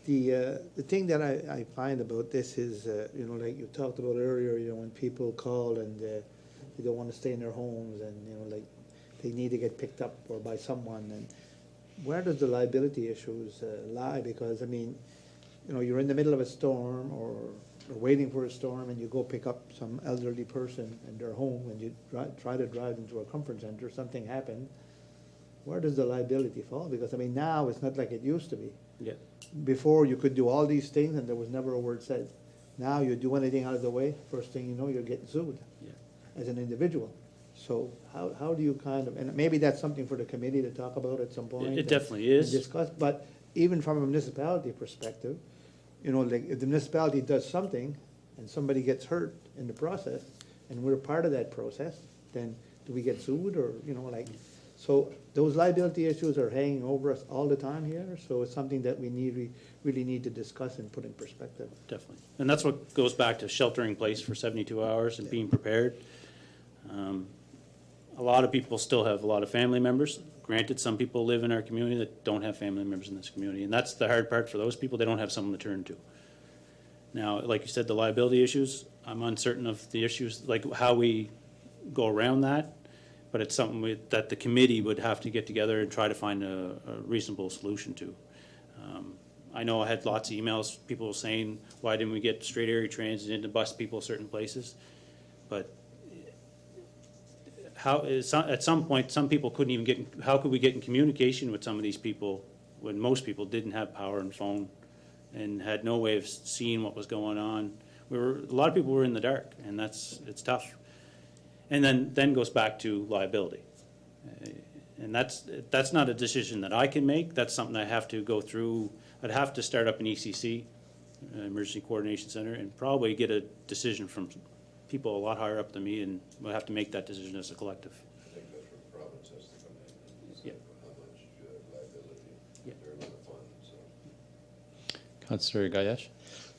Speaker 7: the thing that I find about this is, you know, like you talked about earlier, you know, when people call and they don't want to stay in their homes and, you know, like they need to get picked up or by someone. And where does the liability issues lie? Because, I mean, you know, you're in the middle of a storm or waiting for a storm and you go pick up some elderly person in their home and you try to drive them to a comfort center, something happened. Where does the liability fall? Because, I mean, now it's not like it used to be.
Speaker 5: Yeah.
Speaker 7: Before, you could do all these things and there was never a word said. Now, you do anything out of the way, first thing you know, you're getting sued as an individual. So how do you kind of, and maybe that's something for the committee to talk about at some point.
Speaker 5: It definitely is.
Speaker 7: And discuss, but even from a municipality perspective, you know, like if the municipality does something and somebody gets hurt in the process and we're part of that process, then do we get sued or, you know, like, so those liability issues are hanging over us all the time here, so it's something that we really need to discuss and put in perspective.
Speaker 5: Definitely. And that's what goes back to sheltering in place for 72 hours and being prepared. A lot of people still have a lot of family members. Granted, some people live in our community that don't have family members in this community, and that's the hard part for those people. They don't have someone to turn to. Now, like you said, the liability issues, I'm uncertain of the issues, like how we go around that, but it's something that the committee would have to get together and try to find a reasonable solution to. I know I had lots of emails, people saying, why didn't we get straight area transit in to bus people certain places? But at some point, some people couldn't even get, how could we get in communication with some of these people when most people didn't have power and phone and had no way of seeing what was going on? A lot of people were in the dark, and it's tough. And then goes back to liability. And that's not a decision that I can make. That's something I have to go through. I'd have to start up an ECC, Emergency Coordination Center, and probably get a decision from people a lot higher up than me, and we'll have to make that decision as a collective.
Speaker 6: I think that's where the province has to come in and decide how much liability they're going to fund, so.
Speaker 1: Councillor Gayesh?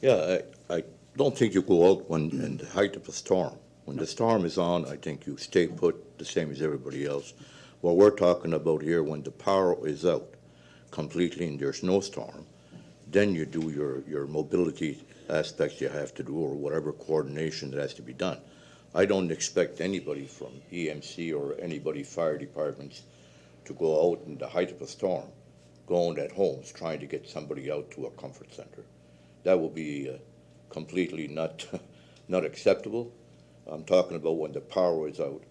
Speaker 2: Yeah, I don't think you go out in the height of a storm. When the storm is on, I think you stay put the same as everybody else. What we're talking about here, when the power is out completely and there's no storm, then you do your mobility aspects you have to do or whatever coordination that has to be done. I don't expect anybody from EMC or anybody fire departments to go out in the height of a storm, going at homes trying to get somebody out to a comfort center. That will be completely not acceptable. I'm talking about when the power is out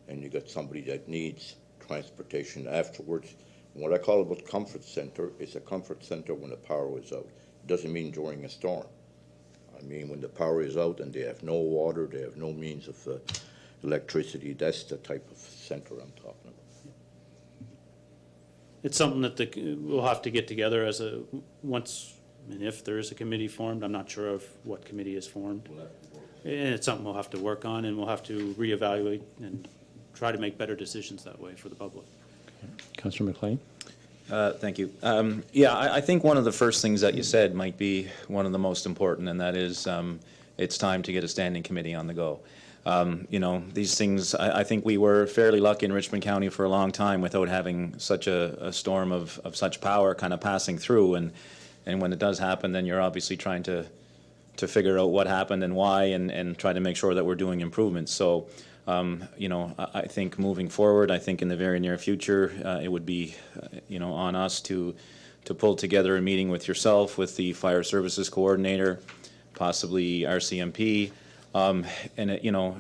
Speaker 2: and you got somebody that needs transportation afterwards. And what I call about comfort center is a comfort center when the power is out. It doesn't mean during a storm. I mean when the power is out and they have no water, they have no means of electricity. That's the type of center I'm talking about.
Speaker 5: It's something that we'll have to get together as once, and if there is a committee formed. I'm not sure of what committee is formed. And it's something we'll have to work on, and we'll have to reevaluate and try to make better decisions that way for the public.
Speaker 1: Councillor McLean?
Speaker 8: Thank you. Yeah, I think one of the first things that you said might be one of the most important, and that is it's time to get a standing committee on the go. You know, these things, I think we were fairly lucky in Richmond County for a long time without having such a storm of such power kind of passing through, and when it does happen, then you're obviously trying to to figure out what happened and why, and try to make sure that we're doing improvements. So, you know, I think moving forward, I think in the very near future, it would be, you know, on us to pull together a meeting with yourself, with the fire services coordinator, possibly RCMP, and you know,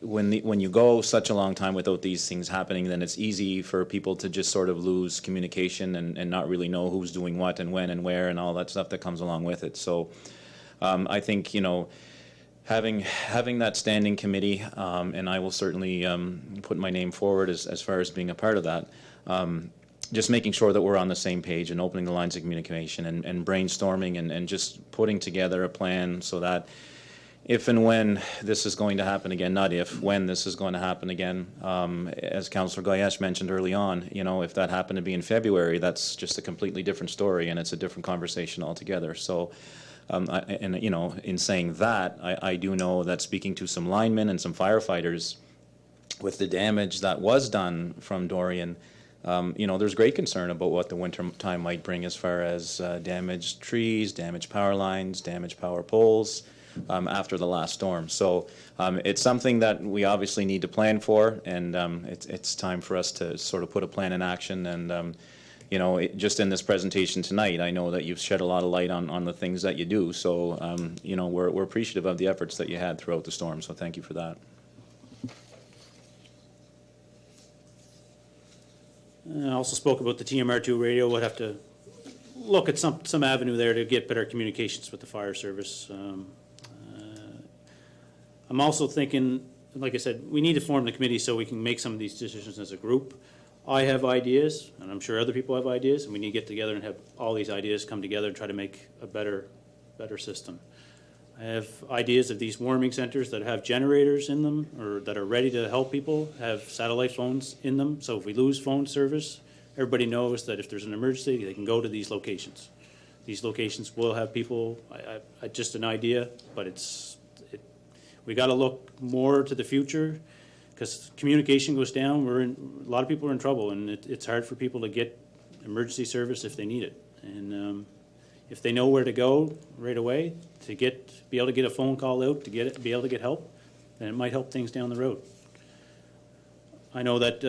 Speaker 8: when you go such a long time without these things happening, then it's easy for people to just sort of lose communication and not really know who's doing what and when and where and all that stuff that comes along with it. So I think, you know, having that standing committee, and I will certainly put my name forward as far as being a part of that, just making sure that we're on the same page and opening the lines of communication and brainstorming and just putting together a plan so that if and when this is going to happen again, not if, when this is going to happen again, as Councillor Gayesh mentioned early on, you know, if that happened to be in February, that's just a completely different story and it's a different conversation altogether. So, and you know, in saying that, I do know that speaking to some linemen and some firefighters with the damage that was done from Dorian, you know, there's great concern about what the winter time might bring as far as damaged trees, damaged power lines, damaged power poles after the last storm. So it's something that we obviously need to plan for, and it's time for us to sort of put a plan in action. And you know, just in this presentation tonight, I know that you've shed a lot of light on the things that you do. So you know, we're appreciative of the efforts that you had throughout the storm. So thank you for that.
Speaker 5: I also spoke about the TMR2 radio. We'll have to look at some avenue there to get better communications with the fire service. I'm also thinking, like I said, we need to form the committee so we can make some of these decisions as a group. I have ideas, and I'm sure other people have ideas, and we need to get together and have all these ideas come together and try to make a better system. I have ideas of these warming centers that have generators in them or that are ready to help people, have satellite phones in them. So if we lose phone service, everybody knows that if there's an emergency, they can go to these locations. These locations will have people, just an idea, but we got to look more to the future because communication goes down. A lot of people are in trouble, and it's hard for people to get emergency service if they need it. And if they know where to go right away to be able to get a phone call out to be able to get help, then it might help things down the road. I know that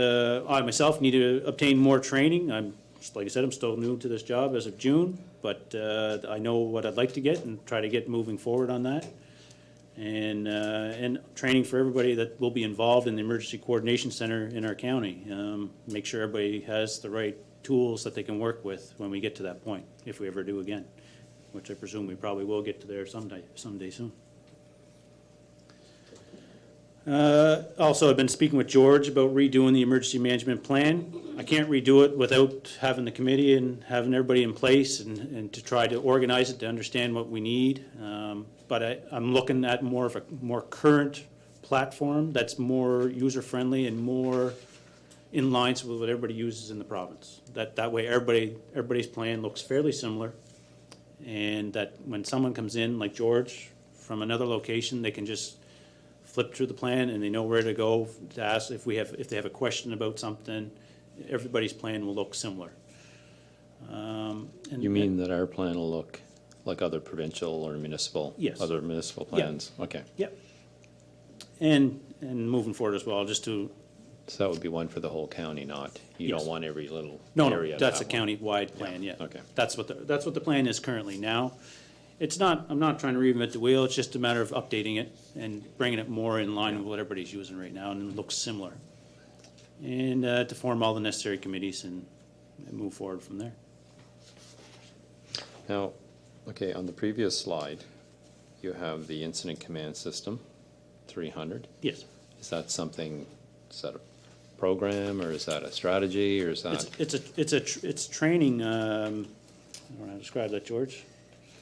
Speaker 5: I myself need to obtain more training. Like I said, I'm still new to this job as of June, but I know what I'd like to get and try to get moving forward on that. And training for everybody that will be involved in the Emergency Coordination Center in our county. Make sure everybody has the right tools that they can work with when we get to that point, if we ever do again, which I presume we probably will get to there someday soon. Also, I've been speaking with George about redoing the emergency management plan. I can't redo it without having the committee and having everybody in place and to try to organize it to understand what we need. But I'm looking at more of a more current platform that's more user-friendly and more in line with what everybody uses in the province. That way everybody's plan looks fairly similar, and that when someone comes in, like George, from another location, they can just flip through the plan and they know where to go to ask if they have a question about something. Everybody's plan will look similar.
Speaker 1: You mean that our plan will look like other provincial or municipal?
Speaker 5: Yes.
Speaker 1: Other municipal plans?
Speaker 5: Yeah.
Speaker 1: Okay.
Speaker 5: Yep. And moving forward as well, just to
Speaker 1: So that would be one for the whole county, not, you
Speaker 5: Yes.
Speaker 1: don't want every little
Speaker 5: no,
Speaker 1: area to
Speaker 5: that's a
Speaker 1: have one.
Speaker 5: county-wide plan. Yeah.
Speaker 1: Okay.
Speaker 5: That's what the plan is currently now. It's not. I'm not trying to reinvent the wheel. It's just a matter of updating it and bringing it more in line with what everybody's using right now, and it looks similar. And to form all the necessary committees and move forward from there.
Speaker 1: Now, okay, on the previous slide, you have the incident command system, 300.
Speaker 5: Yes.
Speaker 1: Is that a program, or is that a strategy, or is that?
Speaker 5: It's training. I don't know how to describe that, George.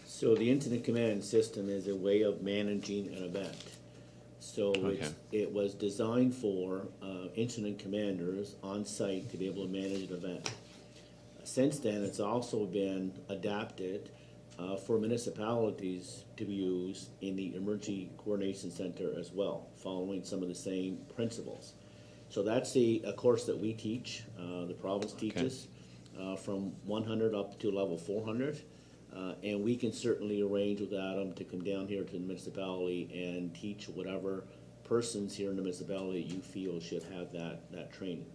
Speaker 4: So the incident command system is a way of managing an event. So
Speaker 1: Okay.
Speaker 4: it was designed for incident commanders on site to be able to manage an event. Since then, it's also been adapted for municipalities to be used in the Emergency Coordination Center as well, following some of the same principles. So that's a course that we teach, the province teaches, from 100 up to level 400. And we can certainly arrange with Adam to come down here to the municipality and teach whatever persons here in the municipality you feel should have that training.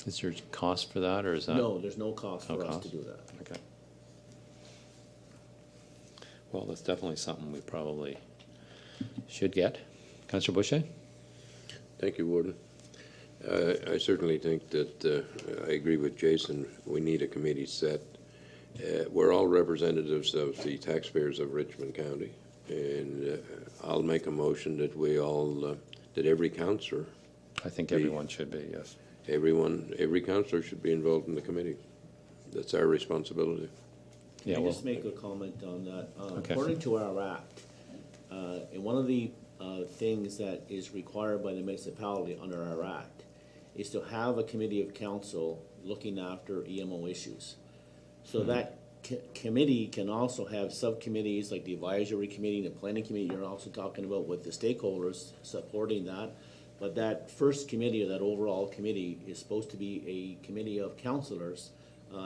Speaker 1: Is there cost for that, or is that?
Speaker 4: No, there's no cost
Speaker 1: No
Speaker 4: for us
Speaker 1: cost?
Speaker 4: to do that.
Speaker 1: Okay. Well, that's definitely something we probably should get. Councillor Boucher?
Speaker 6: Thank you, Warden. I certainly think that, I agree with Jason, we need a committee set. We're all representatives of the taxpayers of Richmond County, and I'll make a motion that we all, that every councillor,
Speaker 1: I think everyone should be, yes.
Speaker 6: every councillor should be involved in the committee. That's our responsibility.
Speaker 1: Yeah,
Speaker 4: Can I
Speaker 1: well,
Speaker 4: just make a comment on that?
Speaker 1: Okay.
Speaker 4: According to our act, and one of the things that is required by the municipality under our act is to have a committee of council looking after EMO issues. So that committee can also have subcommittees like the advisory committee, the planning committee you're also talking about with the stakeholders supporting that. But that first committee or that overall committee is supposed to be a committee of councilors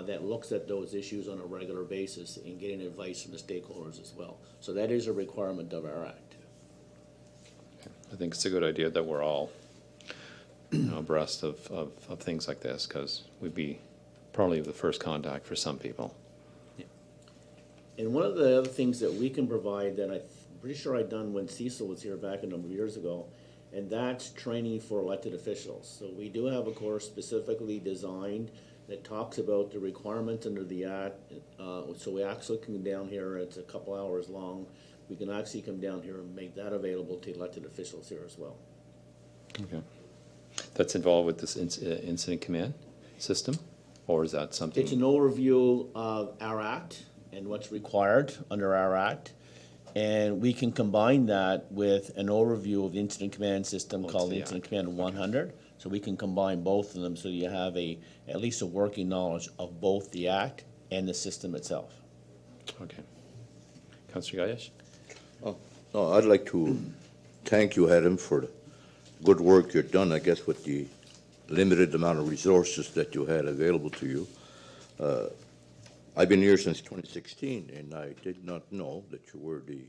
Speaker 4: that looks at those issues on a regular basis and getting advice from the stakeholders as well. So that is a requirement of our act.
Speaker 1: I think it's a good idea that we're all abreast of things like this, because we'd be probably the first contact for some people.
Speaker 4: And one of the other things that we can provide that I'm pretty sure I done when Cecil was here back a number of years ago, and that's training for elected officials. So we do have a course specifically designed that talks about the requirements under the act. So we actually come down here, it's a couple hours long. We can actually come down here and make that available to elected officials here as well.
Speaker 1: Okay. That's involved with this incident command system, or is that something?
Speaker 4: It's an overview of our act and what's required under our act. And we can combine that with an overview of the incident command system called
Speaker 1: the
Speaker 4: Incident
Speaker 1: act.
Speaker 4: Command 100. So we can combine both of them so you have at least a working knowledge of both the act and the system itself.
Speaker 1: Okay. Councillor Gayesh?
Speaker 2: Oh, no, I'd like to thank you, Adam, for the good work you've done, I guess, with the limited amount of resources that you had available to you. I've been here since 2016, and I did not know that you were the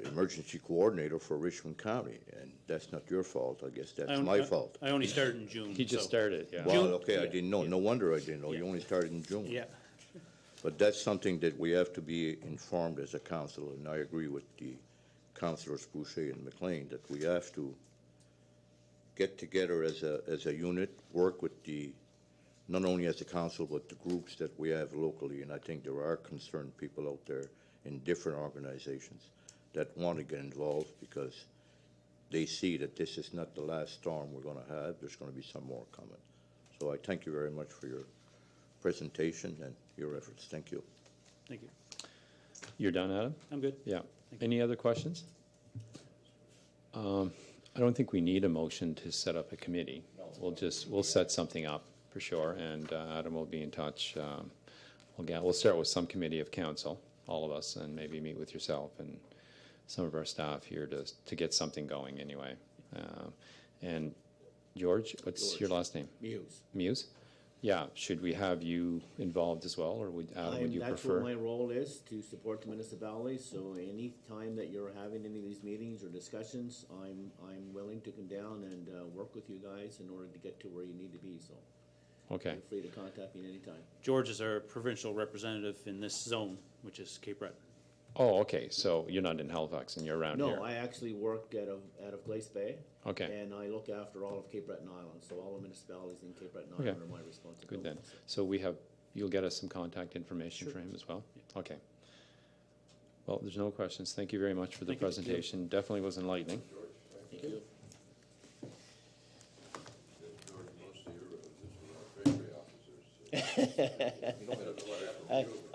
Speaker 2: emergency coordinator for Richmond County, and that's not your fault. I guess that's my fault.
Speaker 5: I only started in June.
Speaker 1: He just
Speaker 5: so-
Speaker 1: started, yeah.
Speaker 2: Well, okay, I didn't know. No wonder I didn't know. You
Speaker 5: Yeah.
Speaker 2: only started in June.
Speaker 5: Yeah.
Speaker 2: But that's something that we have to be informed as a council, and I agree with the councillors Boucher and McLean that we have to get together as a unit, work with not only as a council, but the groups that we have locally, and I think there are concerned people out there in different organizations that want to get involved because they see that this is not the last storm we're going to have. There's going to be some more coming. So I thank you very much for your presentation and your efforts. Thank you.
Speaker 5: Thank you.
Speaker 1: You're done, Adam?
Speaker 5: I'm good.
Speaker 1: Yeah. Any other questions? I don't think we need a motion to set up a committee. We'll set something up for sure, and Adam will be in touch. We'll start with some committee of council, all of us, and maybe meet with yourself and some of our staff here to get something going anyway. And George, what's your last name?
Speaker 4: Muse.
Speaker 1: Muse? Yeah, should we have you involved as well, or Adam, would you
Speaker 4: That's
Speaker 1: prefer?
Speaker 4: what my role is, to support the municipalities. So any time that you're having any of these meetings or discussions, I'm willing to come down and work with you guys in order to get to where you need to be. So
Speaker 1: Okay,
Speaker 4: feel free to contact me anytime.
Speaker 5: George is our provincial representative in this zone, which is Cape Breton.
Speaker 1: oh, okay, so you're not in Halifax and you're around here?
Speaker 4: No, I actually work out of Glace Bay.
Speaker 1: Okay.
Speaker 4: And I look after all of Cape Breton Island, so all the municipalities in Cape Breton
Speaker 1: Okay.
Speaker 4: Island are my responsibility.
Speaker 1: Good then. So you'll get us some contact information for him as well? Okay. Well, there's no questions. Thank you very much for the
Speaker 5: Thank you.
Speaker 1: presentation. Definitely was enlightening.
Speaker 4: Thank you.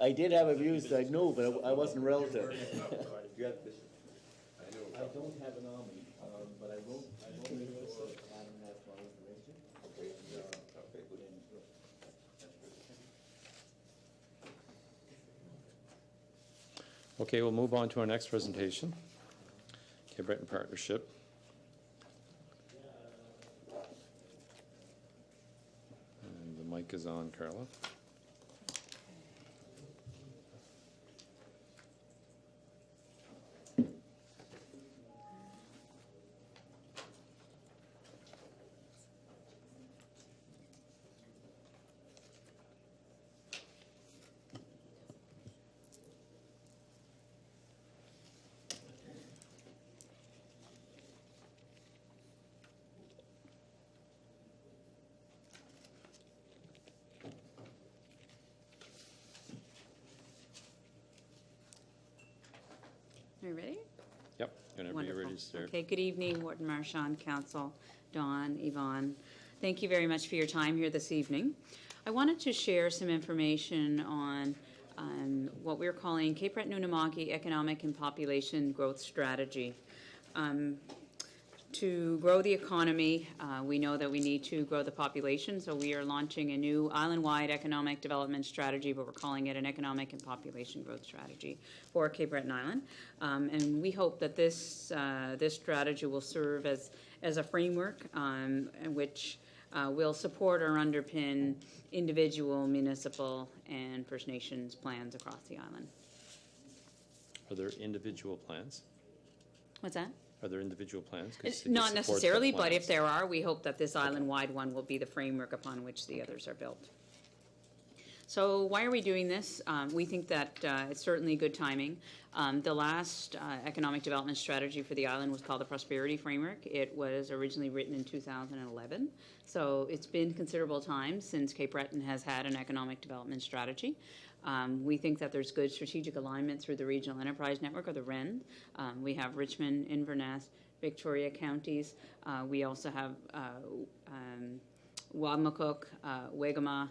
Speaker 4: I did have a views, I know, but I wasn't relative. I don't have it on me, but I will make sure that Adam has my information.
Speaker 1: Okay, we'll move on to our next presentation. Cape Breton Partnership. And the mic is on, Carla.
Speaker 9: Are you ready?
Speaker 1: Yep, whenever you're
Speaker 9: Wonderful.
Speaker 1: ready to start.
Speaker 9: Okay, good evening, Wharton Marchand Council, Dawn, Yvonne. Thank you very much for your time here this evening. I wanted to share some information on what we're calling Cape Breton-Unama'ki Economic and Population Growth Strategy. To grow the economy, we know that we need to grow the population, so we are launching a new island-wide economic development strategy, but we're calling it an economic and population growth strategy for Cape Breton Island. And we hope that this strategy will serve as a framework which will support or underpin individual, municipal, and First Nations plans across the island.
Speaker 1: Are there individual plans?
Speaker 9: What's that?
Speaker 1: Are there individual plans? 'Cause it
Speaker 9: Not
Speaker 1: supports the
Speaker 9: necessarily, but if
Speaker 1: plans.
Speaker 9: there are, we hope that this island-wide one will be the framework upon which the others are built. So why are we doing this? We think that it's certainly good timing. The last economic development strategy for the island was called the Prosperity Framework. It was originally written in 2011. So it's been considerable time since Cape Breton has had an economic development strategy. We think that there's good strategic alignment through the Regional Enterprise Network, or the REN. We have Richmond, Inverness, Victoria counties. We also have Wamakuk, Wegama,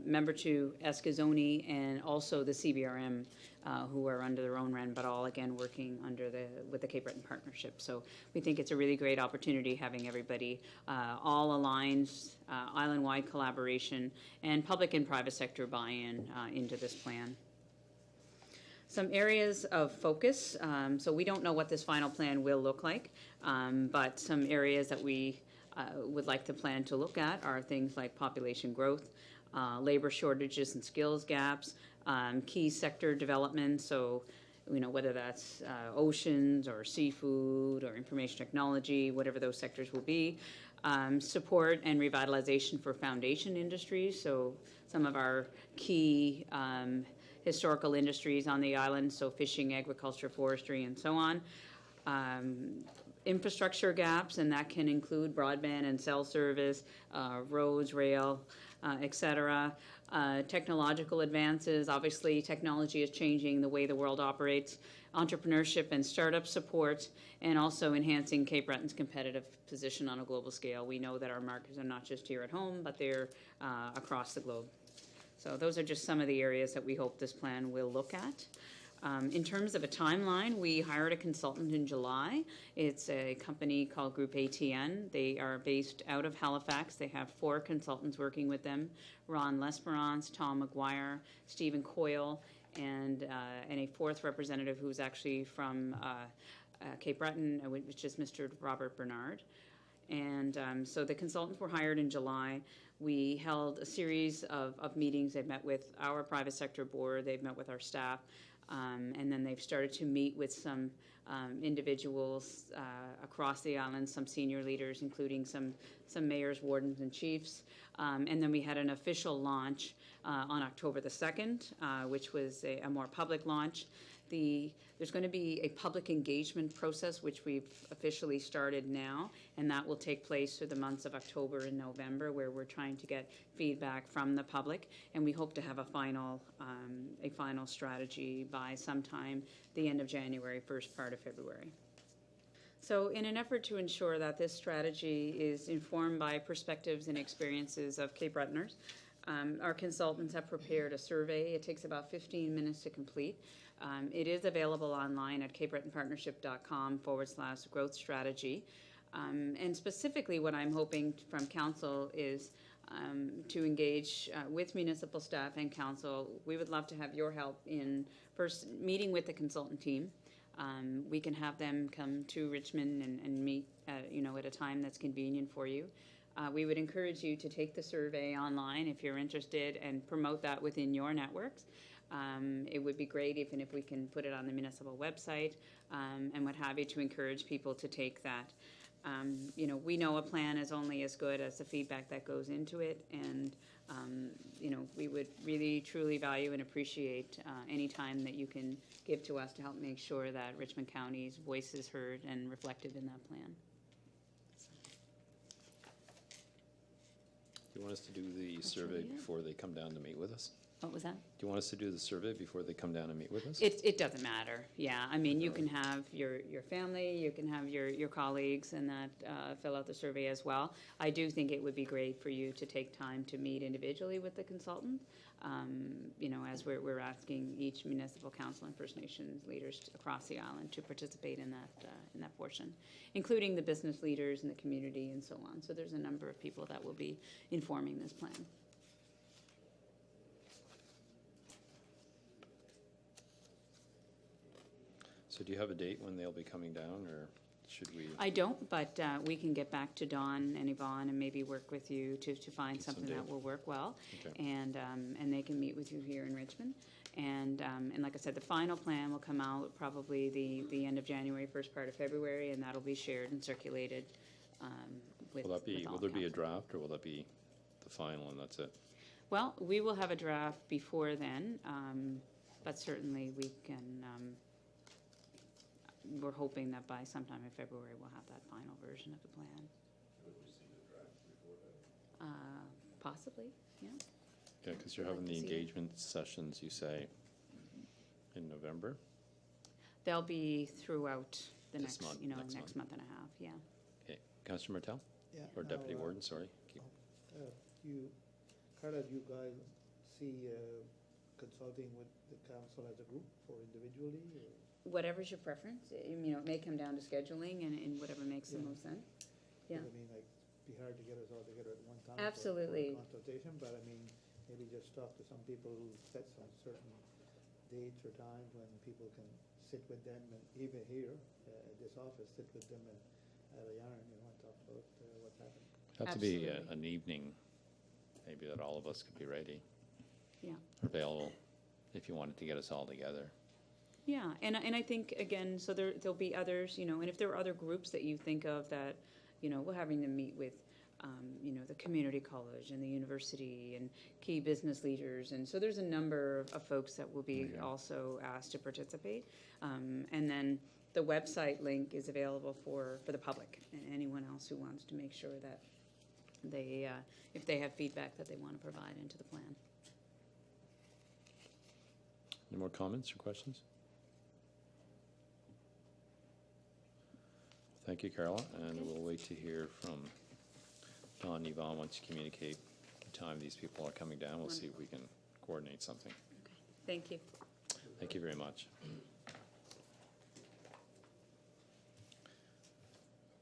Speaker 9: member to Eskazoni, and also the CBRM, who are under their own REN, but all again working with the Cape Breton Partnership. So we think it's a really great opportunity having everybody all aligned, island-wide collaboration, and public and private sector buy-in into this plan. Some areas of focus. So we don't know what this final plan will look like, but some areas that we would like the plan to look at are things like population growth, labor shortages and skills gaps, key sector development, so whether that's oceans or seafood or information technology, whatever those sectors will be. Support and revitalization for foundation industries, so some of our key historical industries on the island, so fishing, agriculture, forestry, and so on. Infrastructure gaps, and that can include broadband and cell service, roads, rail, et cetera. Technological advances, obviously technology is changing the way the world operates. Entrepreneurship and startup support, and also enhancing Cape Breton's competitive position on a global scale. We know that our markets are not just here at home, but they're across the globe. So those are just some of the areas that we hope this plan will look at. In terms of a timeline, we hired a consultant in July. It's a company called Group ATN. They are based out of Halifax. They have 4 consultants working with them: Ron Lesperance, Tom McGuire, Stephen Coyle, and a 4th representative who's actually from Cape Breton, which is Mr. Robert Bernard. And so the consultants were hired in July. We held a series of meetings. They've met with our private sector board. They've met with our staff. And then they've started to meet with some individuals across the island, some senior leaders, including some mayors, wardens, and chiefs. And then we had an official launch on October the 2nd, which was a more public launch. There's going to be a public engagement process, which we've officially started now, and that will take place through the months of October and November, where we're trying to get feedback from the public, and we hope to have a final strategy by sometime the end of January, first part of February. So in an effort to ensure that this strategy is informed by perspectives and experiences of Cape Bretoners, our consultants have prepared a survey. It takes about 15 minutes to complete. It is available online at capebretonpartnership.com/growth strategy. And specifically what I'm hoping from council is to engage with municipal staff and council. We would love to have your help in first meeting with the consultant team. We can have them come to Richmond and meet at a time that's convenient for you. We would encourage you to take the survey online if you're interested and promote that within your networks. It would be great even if we can put it on the municipal website and what have you, to encourage people to take that. We know a plan is only as good as the feedback that goes into it, and we would really truly value and appreciate any time that you can give to us to help make sure that Richmond County's voice is heard and reflected in that plan.
Speaker 1: Do you want us to do the survey before they come down to meet with us?
Speaker 9: What was that?
Speaker 1: Do you want us to do the survey before they come down and meet with us?
Speaker 9: It doesn't matter, yeah. I mean, you can have your family, you can have your colleagues and that fill out the survey as well. I do think it would be great for you to take time to meet individually with the consultant. You know, as we're asking each municipal council and First Nations leaders across the island to participate in that portion, including the business leaders in the community and so on. So there's a number of people that will be informing this plan.
Speaker 1: So do you have a date when they'll be coming down, or should we?
Speaker 9: I don't, but we can get back to Dawn and Yvonne and maybe work with you to find
Speaker 1: Get some
Speaker 9: something that
Speaker 1: date.
Speaker 9: will work well.
Speaker 1: Okay.
Speaker 9: And they can meet with you here in Richmond. And like I said, the final plan will come out probably the end of January, first part of February, and that'll be shared and circulated with
Speaker 1: Will that be,
Speaker 9: with all
Speaker 1: will there be a
Speaker 9: council.
Speaker 1: draft, or will that be the final and that's it?
Speaker 9: Well, we will have a draft before then, but certainly we can, we're hoping that by sometime in February, we'll have that final version of the plan.
Speaker 6: Would we see the draft before that?
Speaker 9: Possibly, yeah.
Speaker 1: Yeah, because you're
Speaker 9: I'd
Speaker 1: having
Speaker 9: like
Speaker 1: the
Speaker 9: to see it.
Speaker 1: engagement sessions, you say, in November?
Speaker 9: They'll be throughout the
Speaker 1: This
Speaker 9: next,
Speaker 1: month,
Speaker 9: you know,
Speaker 1: next
Speaker 9: next month and a half, yeah.
Speaker 1: Okay, Councillor Martel?
Speaker 7: Yeah,
Speaker 1: Or Deputy
Speaker 7: now,
Speaker 1: Warden, sorry.
Speaker 7: You, Carla, do you guys see consulting with the council as a group or individually? Or?
Speaker 9: Whatever's your preference, you know, it may come down to scheduling and whatever makes the
Speaker 7: Yeah.
Speaker 9: most sense. Yeah,
Speaker 7: 'Cause I mean, like, it'd be hard to get us all together at one time.
Speaker 9: Absolutely.
Speaker 7: For a consultation, but I mean, maybe just talk to some people who set some certain dates or times when people can sit with them, and even here, at this office, sit with them and have a yarn, you know, and talk about what's happening.
Speaker 1: Have to be
Speaker 9: Absolutely.
Speaker 1: an evening, maybe that all of us could be ready,
Speaker 9: yeah.
Speaker 1: available, if you wanted to get us all together.
Speaker 9: Yeah, and I think, again, so there'll be others, you know, and if there are other groups that you think of that, you know, we're having them meet with, you know, the community college and the university and key business leaders, and so there's a number of folks that will be also asked to participate. And then the website link is available for the public and anyone else who wants to make sure that they, if they have feedback that they want to provide into the plan.
Speaker 1: Any more comments or questions? Thank you, Carla, and we'll wait to hear from Don and Yvonne once you communicate the time these people are coming down. We'll see if we can coordinate something.
Speaker 9: Thank you.
Speaker 1: Thank you very much.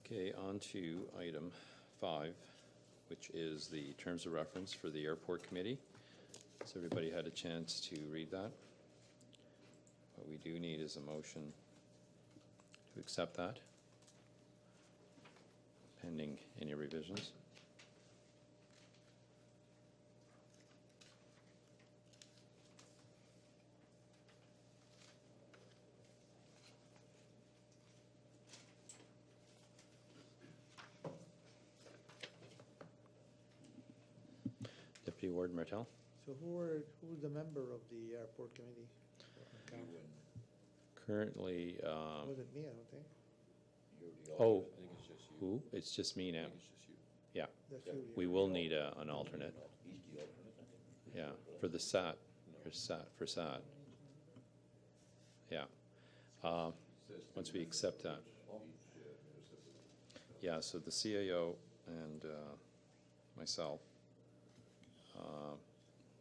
Speaker 1: Okay, on to item 5, which is the terms of reference for the airport committee. Has everybody had a chance to read that? What we do need is a motion to accept that, pending any revisions. Deputy Warden Martel?
Speaker 7: So who's the member of the airport committee?
Speaker 1: Currently,
Speaker 7: Wasn't me, I don't think.
Speaker 6: You're the
Speaker 1: Oh.
Speaker 6: alternate. I think it's just you.
Speaker 1: who? It's just me
Speaker 6: I
Speaker 1: now.
Speaker 6: think it's just you.
Speaker 1: Yeah,
Speaker 7: That's you.
Speaker 1: we will need an alternate.
Speaker 6: He's the alternate, I think.
Speaker 1: Yeah, for the SAT, for SAT. Yeah. Once we accept that. Yeah, so the CAO and myself,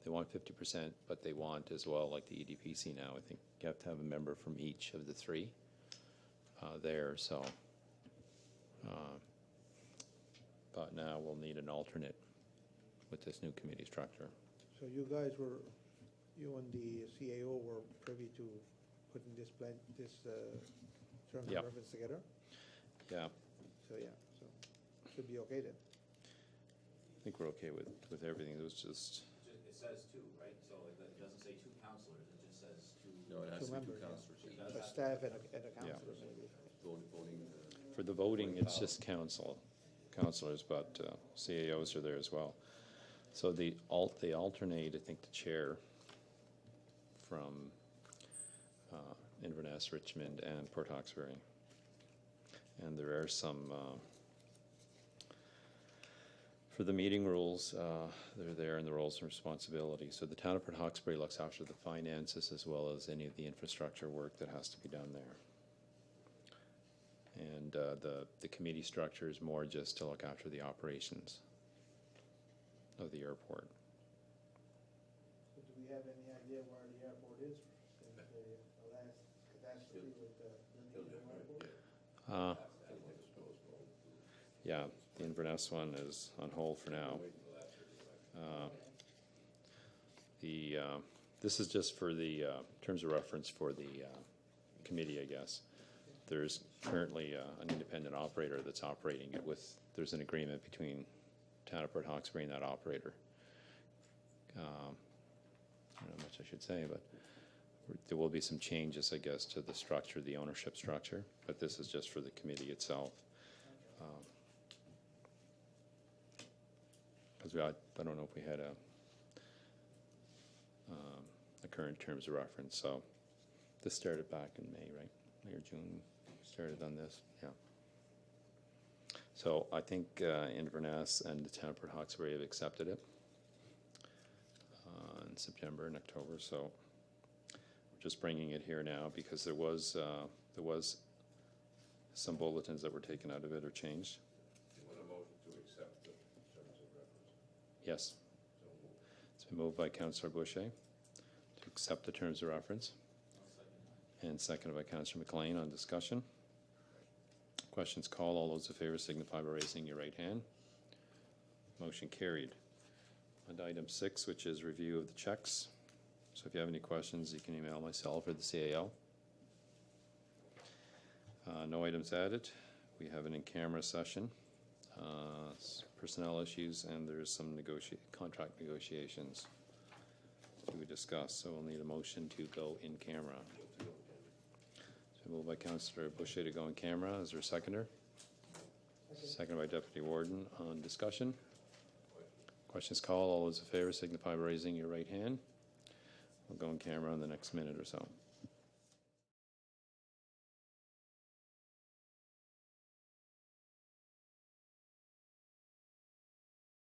Speaker 1: they want 50%, but they want as well, like the EDPC now, I think you have to have a member from each of the three there, so. But now we'll need an alternate with this new committee structure.
Speaker 7: So you guys were, you and the CAO were privy to putting this plan, this terms of
Speaker 1: Yep.
Speaker 7: reference together?
Speaker 1: Yeah,
Speaker 7: So, yeah, so should be okay then.
Speaker 1: I think we're okay with everything. It was just,
Speaker 3: It says two, right? So it doesn't say two counselors, it just says two.
Speaker 6: No, it has
Speaker 7: Two
Speaker 6: to be two
Speaker 7: members, yeah.
Speaker 6: councillors.
Speaker 7: A staff and a counselor maybe.
Speaker 6: Voting,
Speaker 1: for the voting, it's just councilors, but CAOs are there as well. So they alternate, I think, the chair from Inverness, Richmond, and Port Hawkesbury. And there are some, for For the meeting rules, they're there in the roles and responsibilities. So the town of Port Hawkesbury looks after the finances as well as any of the infrastructure work that has to be done there. And the committee structure is more just to look after the operations of the airport.
Speaker 7: So do we have any idea where the airport is since the last catastrophe with the airport?
Speaker 1: Yeah, the Inverness one is on hold for now. This is just for the terms of reference for the committee, I guess. There's currently an independent operator that's operating it there's an agreement between Town of Port Hawkesbury and that operator. I don't know how much I should say, but there will be some changes, I guess, to the structure, the ownership structure, but this is just for the committee itself. Because I don't know if we had a current terms of reference, so this started back in May, right? May or June, started on this, yeah. So I think Inverness and the town of Port Hawkesbury have accepted it in September and October, so we're just bringing it here now because there was some bulletins that were taken out of it or changed.
Speaker 6: You want a motion to accept the terms of reference?
Speaker 1: Yes. It's been moved by Councillor Boucher to accept the terms of reference. And seconded by Councillor McLean. On discussion. Questions called. All those in favor signify by raising your right hand. Motion carried. On to item 6, which is review of the checks. So if you have any questions, you can email myself or the CAO. No items added. We have an in-camera session. Personnel issues, and there's some contract negotiations to discuss. So we'll need a motion to go in camera. So moved by Councillor Boucher to go in camera. Is there a seconder? Seconded by Deputy Warden. On discussion. Questions called. All those in favor signify by raising your right hand. We'll go in camera in the next minute or so.